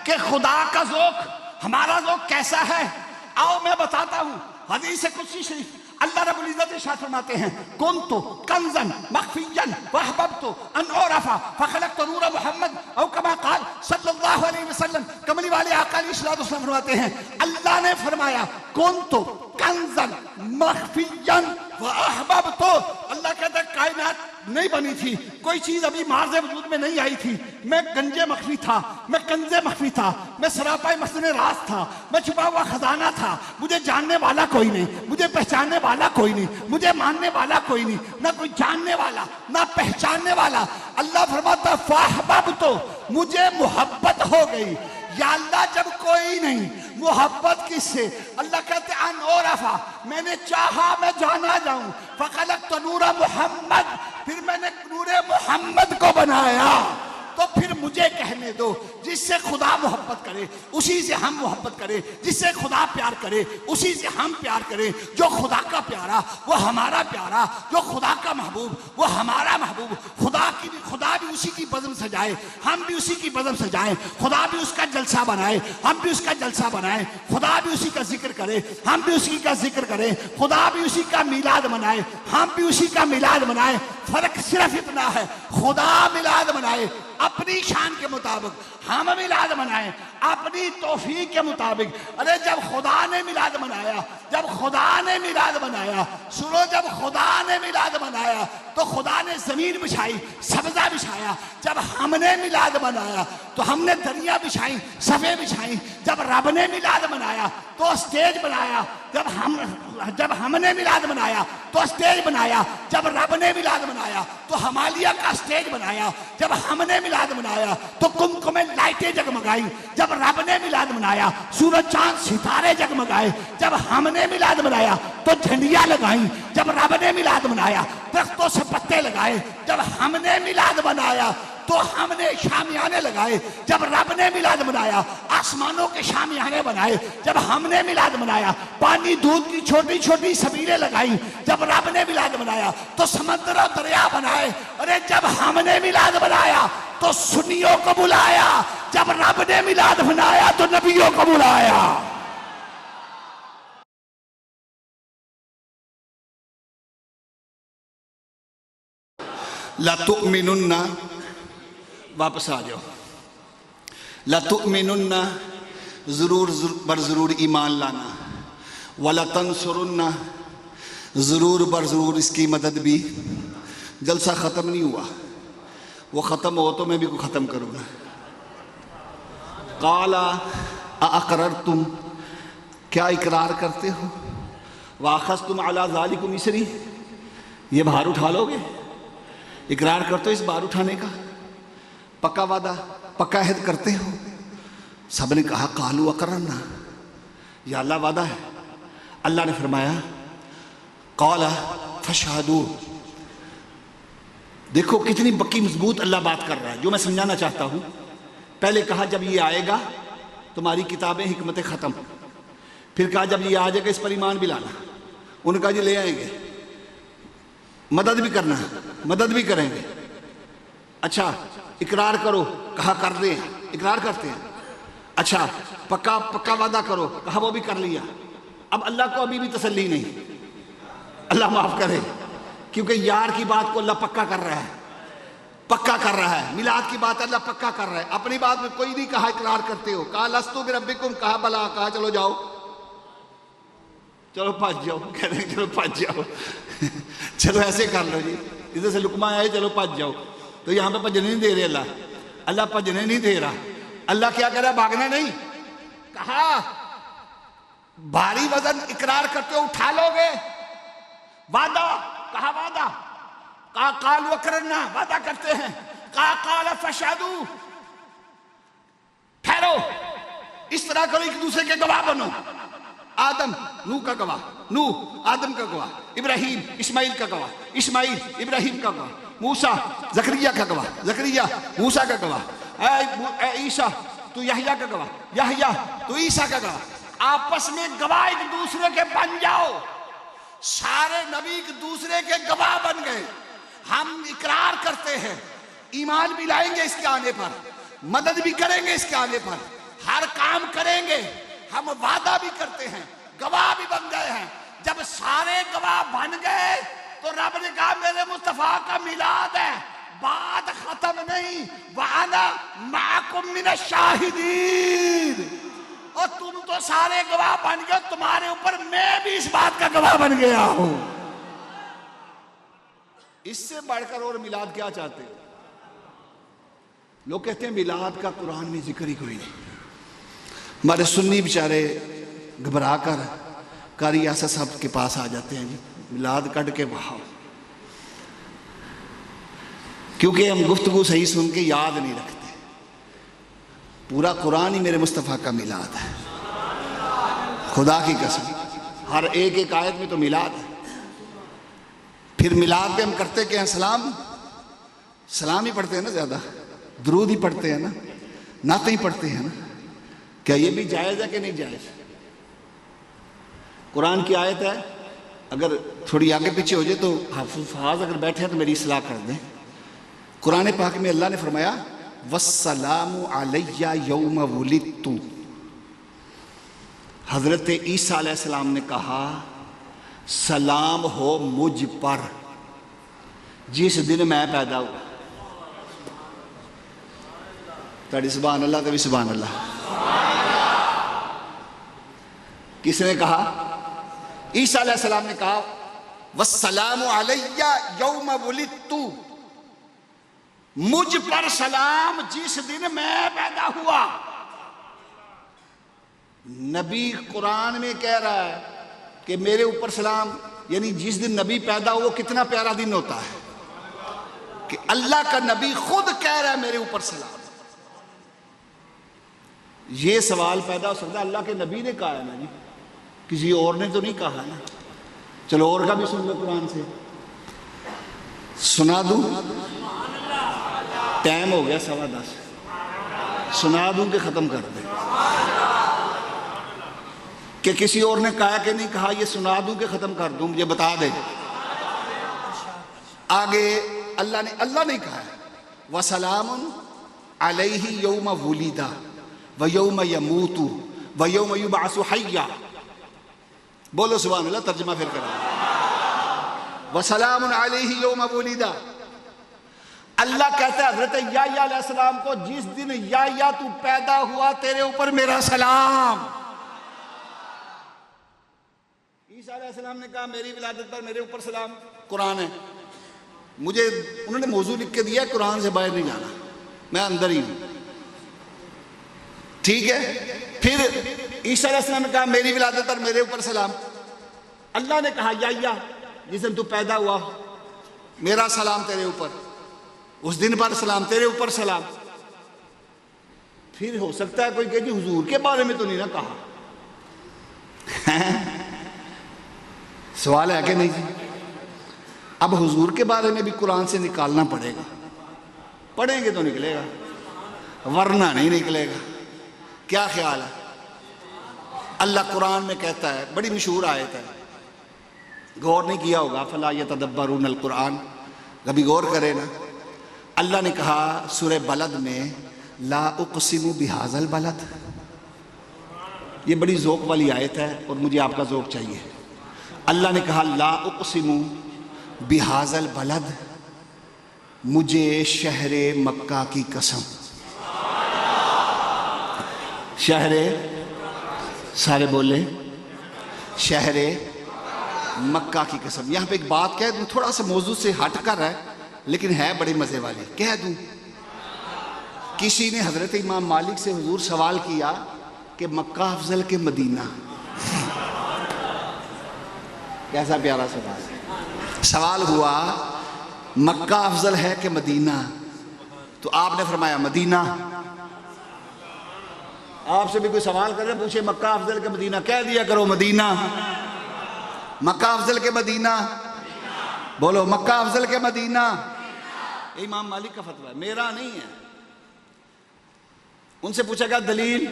B: کہ خدا کا ذوق ہمارا ذوق کیسا ہے؟ آؤ میں بتاتا ہوں، حدیث قدسی شریف اللہ رب العزت ارشاد فرماتے ہیں کنت کنزا مخفیا واحببت ان اعرف فخلقت نور محمد او کما قال صلی اللہ علیہ وسلم۔ کملی والے آقا علیہ الصلوۃ والسلام فرماتے ہیں اللہ نے فرمایا کنت کنزا مخفیا واحببت، اللہ کہتا ہے کائنات نہیں بنی تھی، کوئی چیز ابھی مارز وجود میں نہیں آئی تھی، میں گنج مخفی تھا، میں کنز مخفی تھا، میں سراپائے مسن راز تھا، میں چھپا ہوا خزانہ تھا، مجھے جاننے والا کوئی نہیں، مجھے پہچاننے والا کوئی نہیں، مجھے ماننے والا کوئی نہیں، نہ کوئی جاننے والا نہ پہچاننے والا۔ اللہ فرماتا فاحببت، مجھے محبت ہو گئی۔ یا اللہ جب کوئی نہیں، محبت کس سے؟ اللہ کہتے ہیں ان اعرفا، میں نے چاہا میں جانا جاؤں، فخلقت نور محمد، پھر میں نے نور محمد کو بنایا۔ تو پھر مجھے کہنے دو، جس سے خدا محبت کرے اسی سے ہم محبت کریں، جس سے خدا پیار کرے اسی سے ہم پیار کریں، جو خدا کا پیارا وہ ہمارا پیارا، جو خدا کا محبوب وہ ہمارا محبوب، خدا بھی اسی کی بزم سجائے، ہم بھی اسی کی بزم سجائیں، خدا بھی اس کا جلسہ بنائے، ہم بھی اس کا جلسہ بنائیں، خدا بھی اسی کا ذکر کرے، ہم بھی اسی کا ذکر کریں، خدا بھی اسی کا میلاد منائے، ہم بھی اسی کا میلاد منائیں۔ فرق صرف اتنا ہے، خدا میلاد منائے اپنی شان کے مطابق، ہم میلاد منائیں اپنی توفیق کے مطابق۔ ارے جب خدا نے میلاد منایا، جب خدا نے میلاد منایا، سنو، جب خدا نے میلاد منایا تو خدا نے زمین بچھائی، سبزہ بچھایا۔ جب ہم نے میلاد منایا تو ہم نے دریا بچھائی، صفے بچھائی۔ جب رب نے میلاد منایا تو اسٹیج بنایا، جب ہم نے میلاد منایا تو اسٹیج بنایا، جب رب نے میلاد منایا تو ہمالیہ کا اسٹیج بنایا، جب ہم نے میلاد منایا تو کمکمیں لائٹیں جگمگائی، جب رب نے میلاد منایا سورج چاند ستارے جگمگائے، جب ہم نے میلاد منایا تو جھنڈیاں لگائیں، جب رب نے میلاد منایا درختوں سے پتے لگائے، جب ہم نے میلاد منایا تو ہم نے شامیانے لگائے، جب رب نے میلاد منایا آسمانوں کے شامیانے بنائے، جب ہم نے میلاد منایا پانی دودھ کی چھوٹی چھوٹی سبیلیں لگائیں، جب رب نے میلاد منایا تو سمندر اور دریا بنائے۔ ارے جب ہم نے میلاد منایا تو سنیوں کو بلایا، جب رب نے میلاد منایا تو نبیوں کو بلایا۔ لَتُؤْمِنُنَّ، واپس آ جاؤ، لَتُؤْمِنُنَّ، ضرور بر ضرور ایمان لانا، وَلَتَنْصُرُنَّ، ضرور بر ضرور اس کی مدد بھی۔ جلسہ ختم نہیں ہوا، وہ ختم ہو تو میں بھی کو ختم کروں گا۔ قَالَ أَأَقْرَرْتُمْ، کیا اقرار کرتے ہو؟ وَأَخَذْتُمْ عَلَىٰ ذَلِكُمْ إِصْرِي، یہ بھار اٹھا لو گے؟ اقرار کرتے ہو اس بھار اٹھانے کا؟ پکا وعدہ، پکا عہد کرتے ہو؟ سب نے کہا قَالُوا أَقْرَرْنَا، یا اللہ وعدہ ہے۔ اللہ نے فرمایا قَالَ فَاشْهَدُوا۔ دیکھو کتنی بکی مضبوط اللہ بات کر رہا ہے، جو میں سمجھانا چاہتا ہوں۔ پہلے کہا جب یہ آئے گا تمہاری کتابیں حکمتیں ختم، پھر کہا جب یہ آ جائے گا اس پر ایمان بھی لانا۔ انہوں نے کہا جی لے آئیں گے، مدد بھی کرنا ہے، مدد بھی کریں گے۔ اچھا اقرار کرو، کہا کر دیں، اقرار کرتے ہیں۔ اچھا پکا وعدہ کرو، کہا وہ بھی کر لیا۔ اب اللہ کو ابھی بھی تسلی نہیں، اللہ معاف کرے، کیونکہ یار کی بات کو اللہ پکا کر رہا ہے، پکا کر رہا ہے۔ میلاد کی بات اللہ پکا کر رہا ہے، اپنی بات میں کوئی نہیں کہا اقرار کرتے ہو، کہا لستو بربکم، کہا بلا، کہا چلو جاؤ، چلو پھنس جاؤ، کہہ رہے ہیں چلو پھنس جاؤ چلو ایسے کر لو جی، ادھر سے لقمہ آئے چلو پھنس جاؤ۔ تو یہاں پہ بھجنے نہیں دے رہے اللہ، اللہ بھجنے نہیں دے رہا۔ اللہ کیا کہہ رہا ہے؟ بھاگنا نہیں، کہا بھاری وزن اقرار کرتے ہو اٹھا لو گے؟ وعدہ، کہا وعدہ، کہا قالوا اقررنا، وعدہ کرتے ہیں، کہا قال فاشهدوا، ٹھہرو، اس طرح کرو ایک دوسرے کے گواہ بنو۔ آدم نوح کا گواہ، نوح آدم کا گواہ، ابراہیم اسماعیل کا گواہ، اسماعیل ابراہیم کا گواہ، موسیٰ زکریا کا گواہ، زکریا موسیٰ کا گواہ، اے عیسیٰ تو یحییٰ کا گواہ، یحییٰ تو عیسیٰ کا گواہ۔ آپس میں گواہ ایک دوسرے کے بن جاؤ۔ سارے نبی ایک دوسرے کے گواہ بن گئے۔ ہم اقرار کرتے ہیں، ایمان بھی لائیں گے اس کے آنے پر، مدد بھی کریں گے اس کے آنے پر، ہر کام کریں گے، ہم وعدہ بھی کرتے ہیں، گواہ بھی بن گئے ہیں۔ جب سارے گواہ بن گئے تو رب نے کہا میرے مصطفیٰ کا میلاد ہے، بات ختم نہیں، وَأَنَا مَعَكُم مِّنَ الشَّاهِدِينَ، اور تم تو سارے گواہ بن گئے، تمہارے اوپر میں بھی اس بات کا گواہ بن گیا ہوں۔ اس سے بڑھ کر اور میلاد کیا چاہتے ہیں؟ لوگ کہتے ہیں میلاد کا قرآن میں ذکر ہی کوئی نہیں۔ ہمارے سنی بیچارے گھبرا کر قاری اسد صاحب کے پاس آ جاتے ہیں، جی میلاد کٹ کے بہاؤ، کیونکہ ہم گفتگو صحیح سن کے یاد نہیں رکھتے۔ پورا قرآن ہی میرے مصطفیٰ کا میلاد ہے، خدا کی قسم، ہر ایک آیت میں تو میلاد ہے۔ پھر میلاد پہ ہم کرتے کہ ہیں سلام، سلام ہی پڑھتے ہیں نا، زیادہ درود ہی پڑھتے ہیں نا، نعتیں ہی پڑھتے ہیں نا۔ کیا یہ بھی جائز ہے کہ نہیں جائز؟ قرآن کی آیت ہے، اگر تھوڑی آگے پیچھے ہو جائے تو حافظ اگر بیٹھے ہیں تو میری اصلاح کر دیں۔ قرآن پاک میں اللہ نے فرمایا وَالسَّلَامُ عَلَيَّ يَوْمَ وُلِدتُّ، حضرت عیسیٰ علیہ السلام نے کہا سلام ہو مجھ پر جس دن میں پیدا ہوا۔ تڑی سبحان اللہ، تبھی سبحان اللہ۔ کس نے کہا؟ عیسیٰ علیہ السلام نے کہا وَالسَّلَامُ عَلَيَّ يَوْمَ وُلِدتُّ، مجھ پر سلام جس دن میں پیدا ہوا۔ نبی قرآن میں کہہ رہا ہے کہ میرے اوپر سلام، یعنی جس دن نبی پیدا ہو وہ کتنا پیارا دن ہوتا ہے کہ اللہ کا نبی خود کہہ رہا ہے میرے اوپر سلام۔ یہ سوال پیدا ہو سکتا ہے اللہ کے نبی نے کہا ہے نا جی، کسی اور نے تو نہیں کہا نا۔ چلو اور کا بھی سن لو، قرآن سے سنا دوں؟ ٹائم ہو گیا 10:15، سنا دوں کہ ختم کر دیں؟ کہ کسی اور نے کہا کہ نہیں کہا؟ یہ سنا دوں کہ ختم کر دوں؟ مجھے بتا دیں۔ آگے اللہ نے کہا ہے وَسَلَامٌ عَلَيْهِ يَوْمَ وُلِدَ وَيَوْمَ يَمُوتُ وَيَوْمَ يُبْعَثُ حَيًّا۔ بولو سبحان اللہ، ترجمہ پھر کریں۔ وَسَلَامٌ عَلَيْهِ يَوْمَ وُلِدَ، اللہ کہتا ہے حضرت یحییٰ علیہ السلام کو جس دن یحییٰ تو پیدا ہوا تیرے اوپر میرا سلام۔ عیسیٰ علیہ السلام نے کہا میری ولادت پر میرے اوپر سلام، قرآن ہے، مجھے انہوں نے موضوع لکھ کے دیا ہے، قرآن سے باہر نہیں جانا، میں اندر ہی ہوں، ٹھیک ہے۔ پھر عیسیٰ علیہ السلام نے کہا میری ولادت پر میرے اوپر سلام۔ اللہ نے کہا یا جس دن تو پیدا ہوا میرا سلام تیرے اوپر، اس دن پر سلام، تیرے اوپر سلام۔ پھر ہو سکتا ہے کوئی کہ جی حضور کے بارے میں تو نہیں نہ کہا، سوال ہے کہ نہیں جی؟ اب حضور کے بارے میں بھی قرآن سے نکالنا پڑے گا، پڑھیں گے تو نکلے گا ورنہ نہیں نکلے گا۔ کیا خیال ہے؟ اللہ قرآن میں کہتا ہے، بڑی مشہور آیت ہے، غور نہیں کیا ہوگا، فلا یتدبرون القرآن، کبھی غور کرے نا۔ اللہ نے کہا سورہ بلد میں لا اقسم بہذا البلد، یہ بڑی ذوق والی آیت ہے اور مجھے آپ کا ذوق چاہیے۔ اللہ نے کہا لا اقسم بہذا البلد، مجھے شہر مکہ کی قسم، شہر، سارے بولے شہر مکہ کی قسم۔ یہاں پہ ایک بات کہہ دوں، تھوڑا سا موضوع سے ہٹ کر ہے لیکن ہے بڑے مزے والی، کہہ دوں۔ کسی نے حضرت امام مالک سے حضور سوال کیا کہ مکہ افضل کے مدینہ؟ کیسا پیارا سوال، سوال ہوا مکہ افضل ہے کہ مدینہ؟ تو آپ نے فرمایا مدینہ۔ آپ سے بھی کوئی سوال کر رہے پوچھے مکہ افضل کے مدینہ، کہہ دیا کرو مدینہ۔ مکہ افضل کے مدینہ، بولو مکہ افضل کے مدینہ۔ امام مالک کا فتویٰ ہے، میرا نہیں ہے۔ ان سے پوچھا گیا دلیل،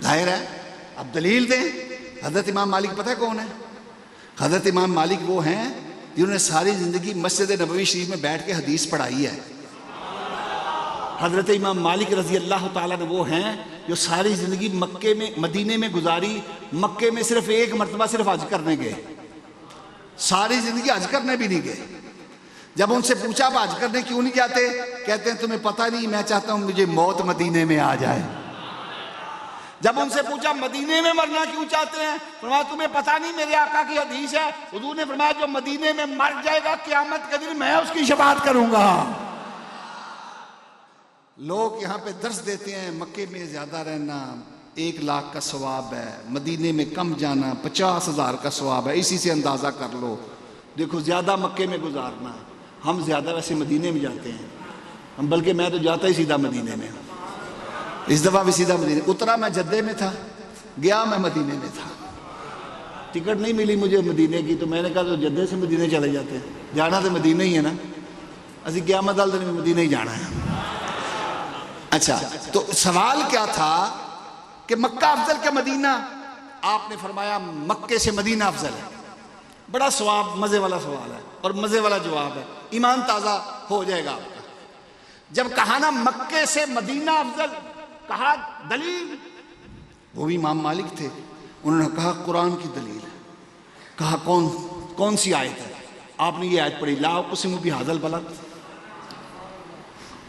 B: ظاہر ہے اب دلیل دیں۔ حضرت امام مالک پتہ ہے کون ہے؟ حضرت امام مالک وہ ہیں جنہوں نے ساری زندگی مسجد نبوی شریف میں بیٹھ کے حدیث پڑھائی ہے۔ حضرت امام مالک رضی اللہ تعالیٰ نے وہ ہیں جو ساری زندگی مکے میں، مدینے میں گزاری، مکے میں صرف ایک مرتبہ صرف حج کرنے گئے، ساری زندگی حج کرنے بھی نہیں گئے۔ جب ان سے پوچھا آپ حج کرنے کیوں نہیں جاتے؟ کہتے ہیں تمہیں پتہ نہیں، میں چاہتا ہوں مجھے موت مدینے میں آ جائے۔ جب ان سے پوچھا مدینے میں مرنا کیوں چاہتے ہیں؟ فرمایا تمہیں پتہ نہیں میرے آقا کی حدیث ہے، حضور نے فرمایا جو مدینے میں مر جائے گا قیامت کے دن میں اس کی شفاعت کروں گا۔ لوگ یہاں پہ درس دیتے ہیں مکے میں زیادہ رہنا 1 لاکھ کا ثواب ہے، مدینے میں کم جانا 50,000 کا ثواب ہے، اسی سے اندازہ کر لو۔ دیکھو زیادہ مکے میں گزارنا، ہم زیادہ ویسے مدینے میں جاتے ہیں، ہم بلکہ میں تو جاتا ہی سیدھا مدینے میں، اس دفعہ بھی سیدھا مدینے اترا۔ میں جدے میں تھا، گیا میں مدینے میں تھا، ٹکٹ نہیں ملی مجھے مدینے کی، تو میں نے کہا تو جدے سے مدینے چلے جاتے ہیں، جانا تو مدینے ہی ہے نا، اسی قیامت والے دن میں مدینے ہی جانا ہے۔ اچھا تو سوال کیا تھا کہ مکہ افضل کے مدینہ؟ آپ نے فرمایا مکے سے مدینہ افضل ہے۔ بڑا ثواب، مزے والا سوال ہے اور مزے والا جواب ہے، ایمان تازہ ہو جائے گا آپ کا۔ جب کہا نا مکے سے مدینہ افضل، کہا دلیل، وہ بھی امام مالک تھے، انہوں نے کہا قرآن کی دلیل ہے۔ کہا کون سی آیت ہے؟ آپ نے یہ آیت پڑھی لا اقسم بہذا البلد۔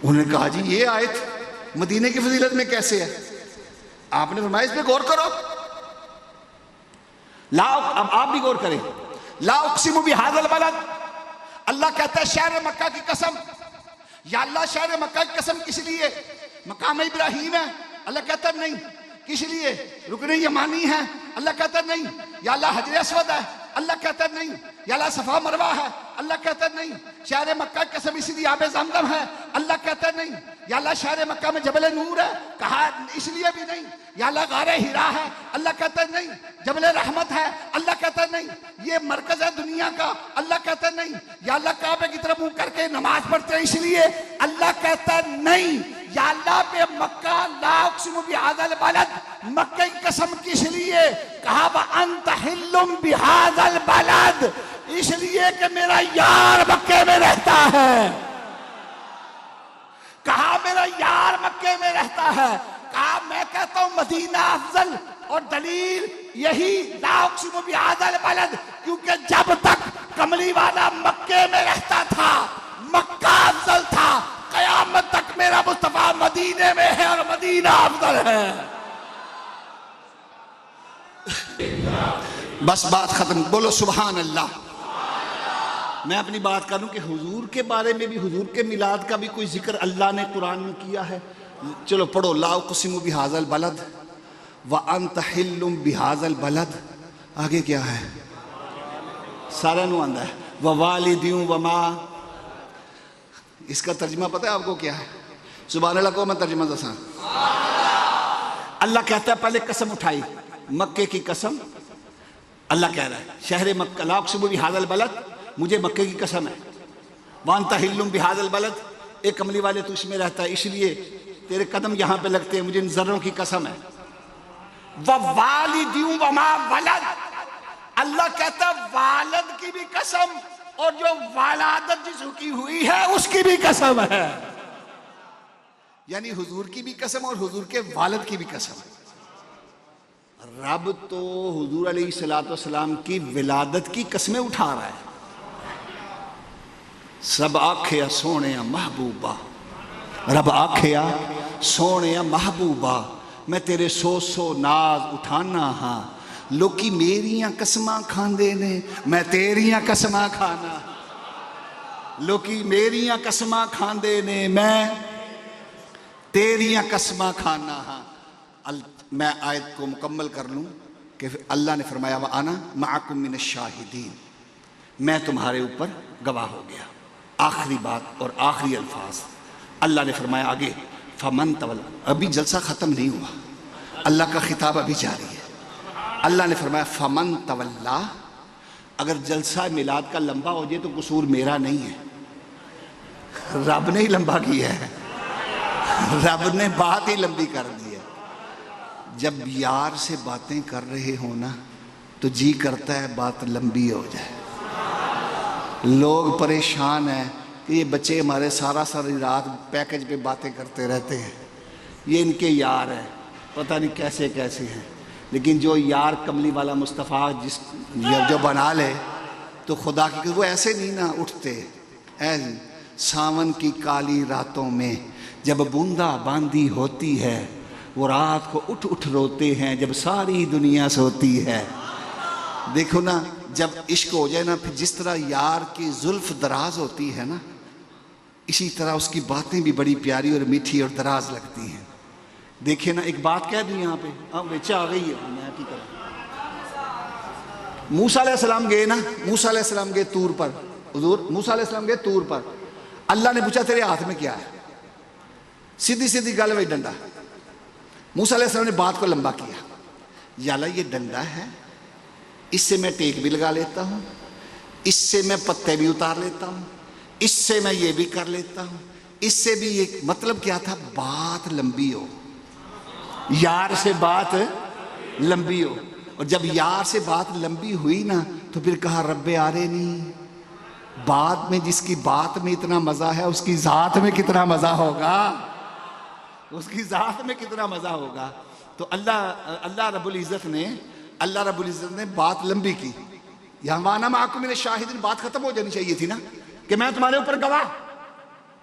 B: انہوں نے کہا جی یہ آیت مدینے کی فضیلت میں کیسے ہے؟ آپ نے فرمایا اس پہ غور کرو، اب آپ بھی غور کریں۔ لا اقسم بہذا البلد، اللہ کہتا ہے شہر مکہ کی قسم۔ یا اللہ شہر مکہ کی قسم کس لیے؟ مقام ابراہیم ہے، اللہ کہتا ہے نہیں۔ کس لیے؟ رکن یمانی ہے، اللہ کہتا ہے نہیں۔ یا اللہ حجر اسود ہے، اللہ کہتا ہے نہیں۔ یا اللہ صفا مروہ ہے، اللہ کہتا ہے نہیں۔ شہر مکہ کی قسم اسی لیے آب زمزم ہے، اللہ کہتا ہے نہیں۔ یا اللہ شہر مکہ میں جبل نور ہے، کہا اس لیے بھی نہیں۔ یا اللہ غار ہرا ہے، اللہ کہتا ہے نہیں۔ جبل رحمت ہے، اللہ کہتا ہے نہیں۔ یہ مرکز ہے دنیا کا، اللہ کہتا ہے نہیں۔ یا اللہ کعبے کی طرف منہ کر کے نماز پڑھتے ہیں اس لیے، اللہ کہتا ہے نہیں۔ یا اللہ پہ مکہ لا اقسم بہذا البلد، مکہ کی قسم کس لیے؟ کہا وانت حل بہذا البلد، اس لیے کہ میرا یار مکے میں رہتا ہے۔ کہا میرا یار مکے میں رہتا ہے، کہا میں کہتا ہوں مدینہ افضل، اور دلیل یہی لا اقسم بہذا البلد، کیونکہ جب تک کملی والا مکے میں رہتا تھا مکہ افضل تھا، قیامت تک میرا مصطفیٰ مدینے میں ہے اور مدینہ افضل ہے۔ بس بات ختم، بولو سبحان اللہ۔ میں اپنی بات کروں کہ حضور کے بارے میں بھی، حضور کے میلاد کا بھی کوئی ذکر اللہ نے قرآن میں کیا ہے؟ چلو پڑھو لا اقسم بہذا البلد وانت حل بہذا البلد آگے کیا ہے؟ سارا نو آندہ ہے ووالدیوں وما. اس کا ترجمہ پتہ ہے آپ کو کیا ہے؟ سبحان اللہ کو میں ترجمہ دساں. اللہ کہتا ہے پہلے قسم اٹھائی مکے کی قسم. اللہ کہہ رہا ہے شہر مکہ لا اقسم بہذا البلد، مجھے مکے کی قسم ہے. وانت حل بہذا البلد، ایک کملی والے تو اس میں رہتا ہے اس لیے تیرے قدم یہاں پہ لگتے ہیں، مجھے ان ذروں کی قسم ہے. ووالدیوں وما ولد، اللہ کہتا ہے والد کی بھی قسم اور جو ولادت جس کی ہوئی ہے اس کی بھی قسم ہے. یعنی حضور کی بھی قسم اور حضور کے والد کی بھی قسم. رب تو حضور علیہ السلام کی ولادت کی قسمیں اٹھا رہا ہے. سب آکھیا سونے محبوبہ، رب آکھیا سونے محبوبہ، میں تیرے سو ناز اٹھانا ہاں. لوکی میریاں قسماں کھاندے نے، میں تیریاں قسماں کھانا. لوکی میریاں قسماں کھاندے نے، میں تیریاں قسماں کھانا ہاں. میں آیت کو مکمل کر لوں کہ اللہ نے فرمایا وَأَنَا مَعَكُم مِّنَ الشَّاهِدِينَ، میں تمہارے اوپر گواہ ہو گیا. آخری بات اور آخری الفاظ اللہ نے فرمایا آگے فَمَن تَوَلَّىٰ. ابھی جلسہ ختم نہیں ہوا، اللہ کا خطاب ابھی جاری ہے. اللہ نے فرمایا فَمَن تَوَلَّىٰ، اگر جلسہ میلاد کا لمبا ہو جائے تو قصور میرا نہیں ہے، رب نے ہی لمبا کیا ہے، رب نے بات ہی لمبی کر دی ہے. جب یار سے باتیں کر رہے ہو نا تو جی کرتا ہے بات لمبی ہو جائے. لوگ پریشان ہیں کہ یہ بچے ہمارے ساری رات پیکج پہ باتیں کرتے رہتے ہیں، یہ ان کے یار ہیں، پتہ نہیں کیسے کیسے ہیں. لیکن جو یار کملی والا مصطفیٰ جو بنا لے تو خدا کی وہ ایسے نہیں نا اٹھتے. ساون کی کالی راتوں میں جب بوندا باندی ہوتی ہے، وہ رات کو اٹھ اٹھ روتے ہیں جب ساری دنیا سوتی ہے. دیکھو نا جب عشق ہو جائے نا، پھر جس طرح یار کی زلف دراز ہوتی ہے نا، اسی طرح اس کی باتیں بھی بڑی پیاری اور میٹھی اور دراز لگتی ہیں. دیکھیں نا ایک بات کہہ دوں یہاں پہ، اب بچہ آ گئی ہے، میں کی کروں. موسیٰ علیہ السلام گئے نا، موسیٰ علیہ السلام گئے طور پر. حضور موسیٰ علیہ السلام گئے طور پر. اللہ نے پوچھا تیرے ہاتھ میں کیا ہے؟ سیدھی سیدھی گل وہی ڈنڈا. موسیٰ علیہ السلام نے بات کو لمبا کیا. یا اللہ یہ ڈنڈا ہے، اس سے میں ٹیک بھی لگا لیتا ہوں، اس سے میں پتے بھی اتار لیتا ہوں، اس سے میں یہ بھی کر لیتا ہوں، اس سے بھی یہ. مطلب کیا تھا؟ بات لمبی ہو، یار سے بات لمبی ہو. اور جب یار سے بات لمبی ہوئی نا تو پھر کہا رب آرینی. بات میں جس کی بات میں اتنا مزہ ہے اس کی ذات میں کتنا مزہ ہوگا، اس کی ذات میں کتنا مزہ ہوگا. تو اللہ رب العزت نے بات لمبی کی. یہاں وَأَنَا مَعَكُم مِّنَ الشَّاهِدِينَ، بات ختم ہو جانی چاہیے تھی نا کہ میں تمہارے اوپر گواہ،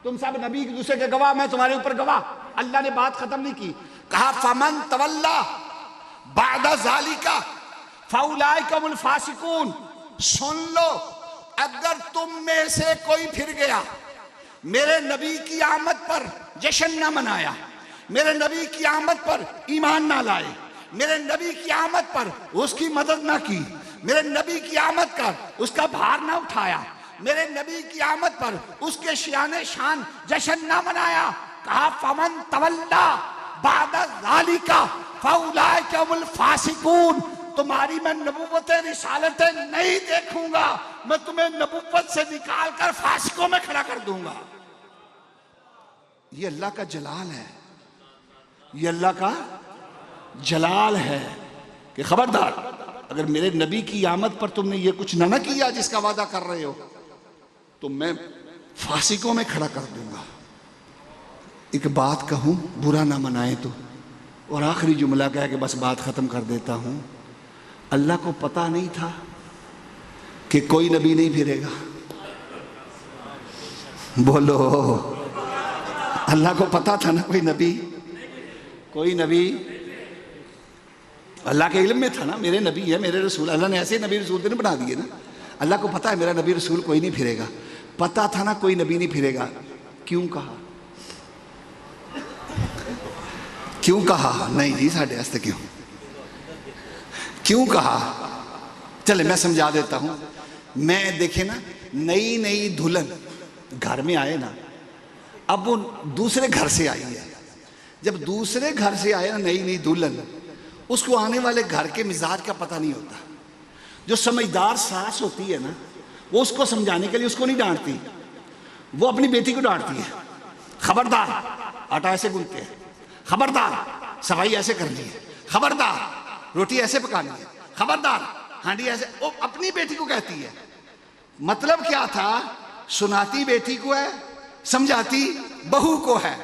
B: تم سب نبی ایک دوسرے کے گواہ، میں تمہارے اوپر گواہ. اللہ نے بات ختم نہیں کی. کہا فَمَن تَوَلَّىٰ بَعْدَ ذَلِكَ فَأُولَٰئِكَ هُمُ الْفَاسِقُونَ. سن لو، اگر تم میں سے کوئی پھر گیا، میرے نبی کی آمد پر جشن نہ منایا، میرے نبی کی آمد پر ایمان نہ لائے، میرے نبی کی آمد پر اس کی مدد نہ کی، میرے نبی کی آمد پر اس کا بھار نہ اٹھایا، میرے نبی کی آمد پر اس کے شان جشن نہ منایا. کہا فمن تولیٰ بعد ذالک فاولئک هم الفاسقون. تمہاری میں نبوت رسالتیں نہیں دیکھوں گا، میں تمہیں نبوت سے نکال کر فاسقوں میں کھڑا کر دوں گا. یہ اللہ کا جلال ہے، یہ اللہ کا جلال ہے کہ خبردار اگر میرے نبی کی آمد پر تم نے یہ کچھ نہ کیا جس کا وعدہ کر رہے ہو تو میں فاسقوں میں کھڑا کر دوں گا. ایک بات کہوں، برا نہ منائیں تو، اور آخری جملہ کہہ کہ بس بات ختم کر دیتا ہوں. اللہ کو پتا نہیں تھا کہ کوئی نبی نہیں پھرے گا؟ بولو، اللہ کو پتا تھا نا کوئی نبی اللہ کے علم میں تھا نا. میرے نبی ہے، میرے رسول، اللہ نے ایسے نبی رسول نے بنا دیے نا. اللہ کو پتا ہے میرا نبی رسول کوئی نہیں پھرے گا. پتا تھا نا کوئی نبی نہیں پھرے گا. کیوں کہا؟ نہیں جی ساڑھے ہستے کیوں کہا؟ چلے میں سمجھا دیتا ہوں. میں دیکھیں نا نئی نئی دلہن گھر میں آئے نا, اب وہ دوسرے گھر سے آئی ہے. جب دوسرے گھر سے آئے نا نئی نئی دلہن, اس کو آنے والے گھر کے مزاج کا پتہ نہیں ہوتا. جو سمجھدار ساس ہوتی ہے نا, وہ اس کو سمجھانے کے لیے اس کو نہیں ڈانٹتی, وہ اپنی بیٹی کو ڈانٹتی ہے. خبردار آٹا ایسے گوندھتے ہیں, خبردار صفائی ایسے کرنی ہے, خبردار روٹی ایسے پکانی ہے, خبردار ہانڈی ایسے. وہ اپنی بیٹی کو کہتی ہے. مطلب کیا تھا؟ سناتی بیٹی کو ہے, سمجھاتی بہو کو ہے.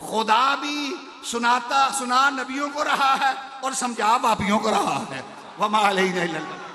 B: خدا بھی سنا نبیوں کو رہا ہے اور سمجھا باپیوں کو رہا ہے. وما علینا الا البلاغ.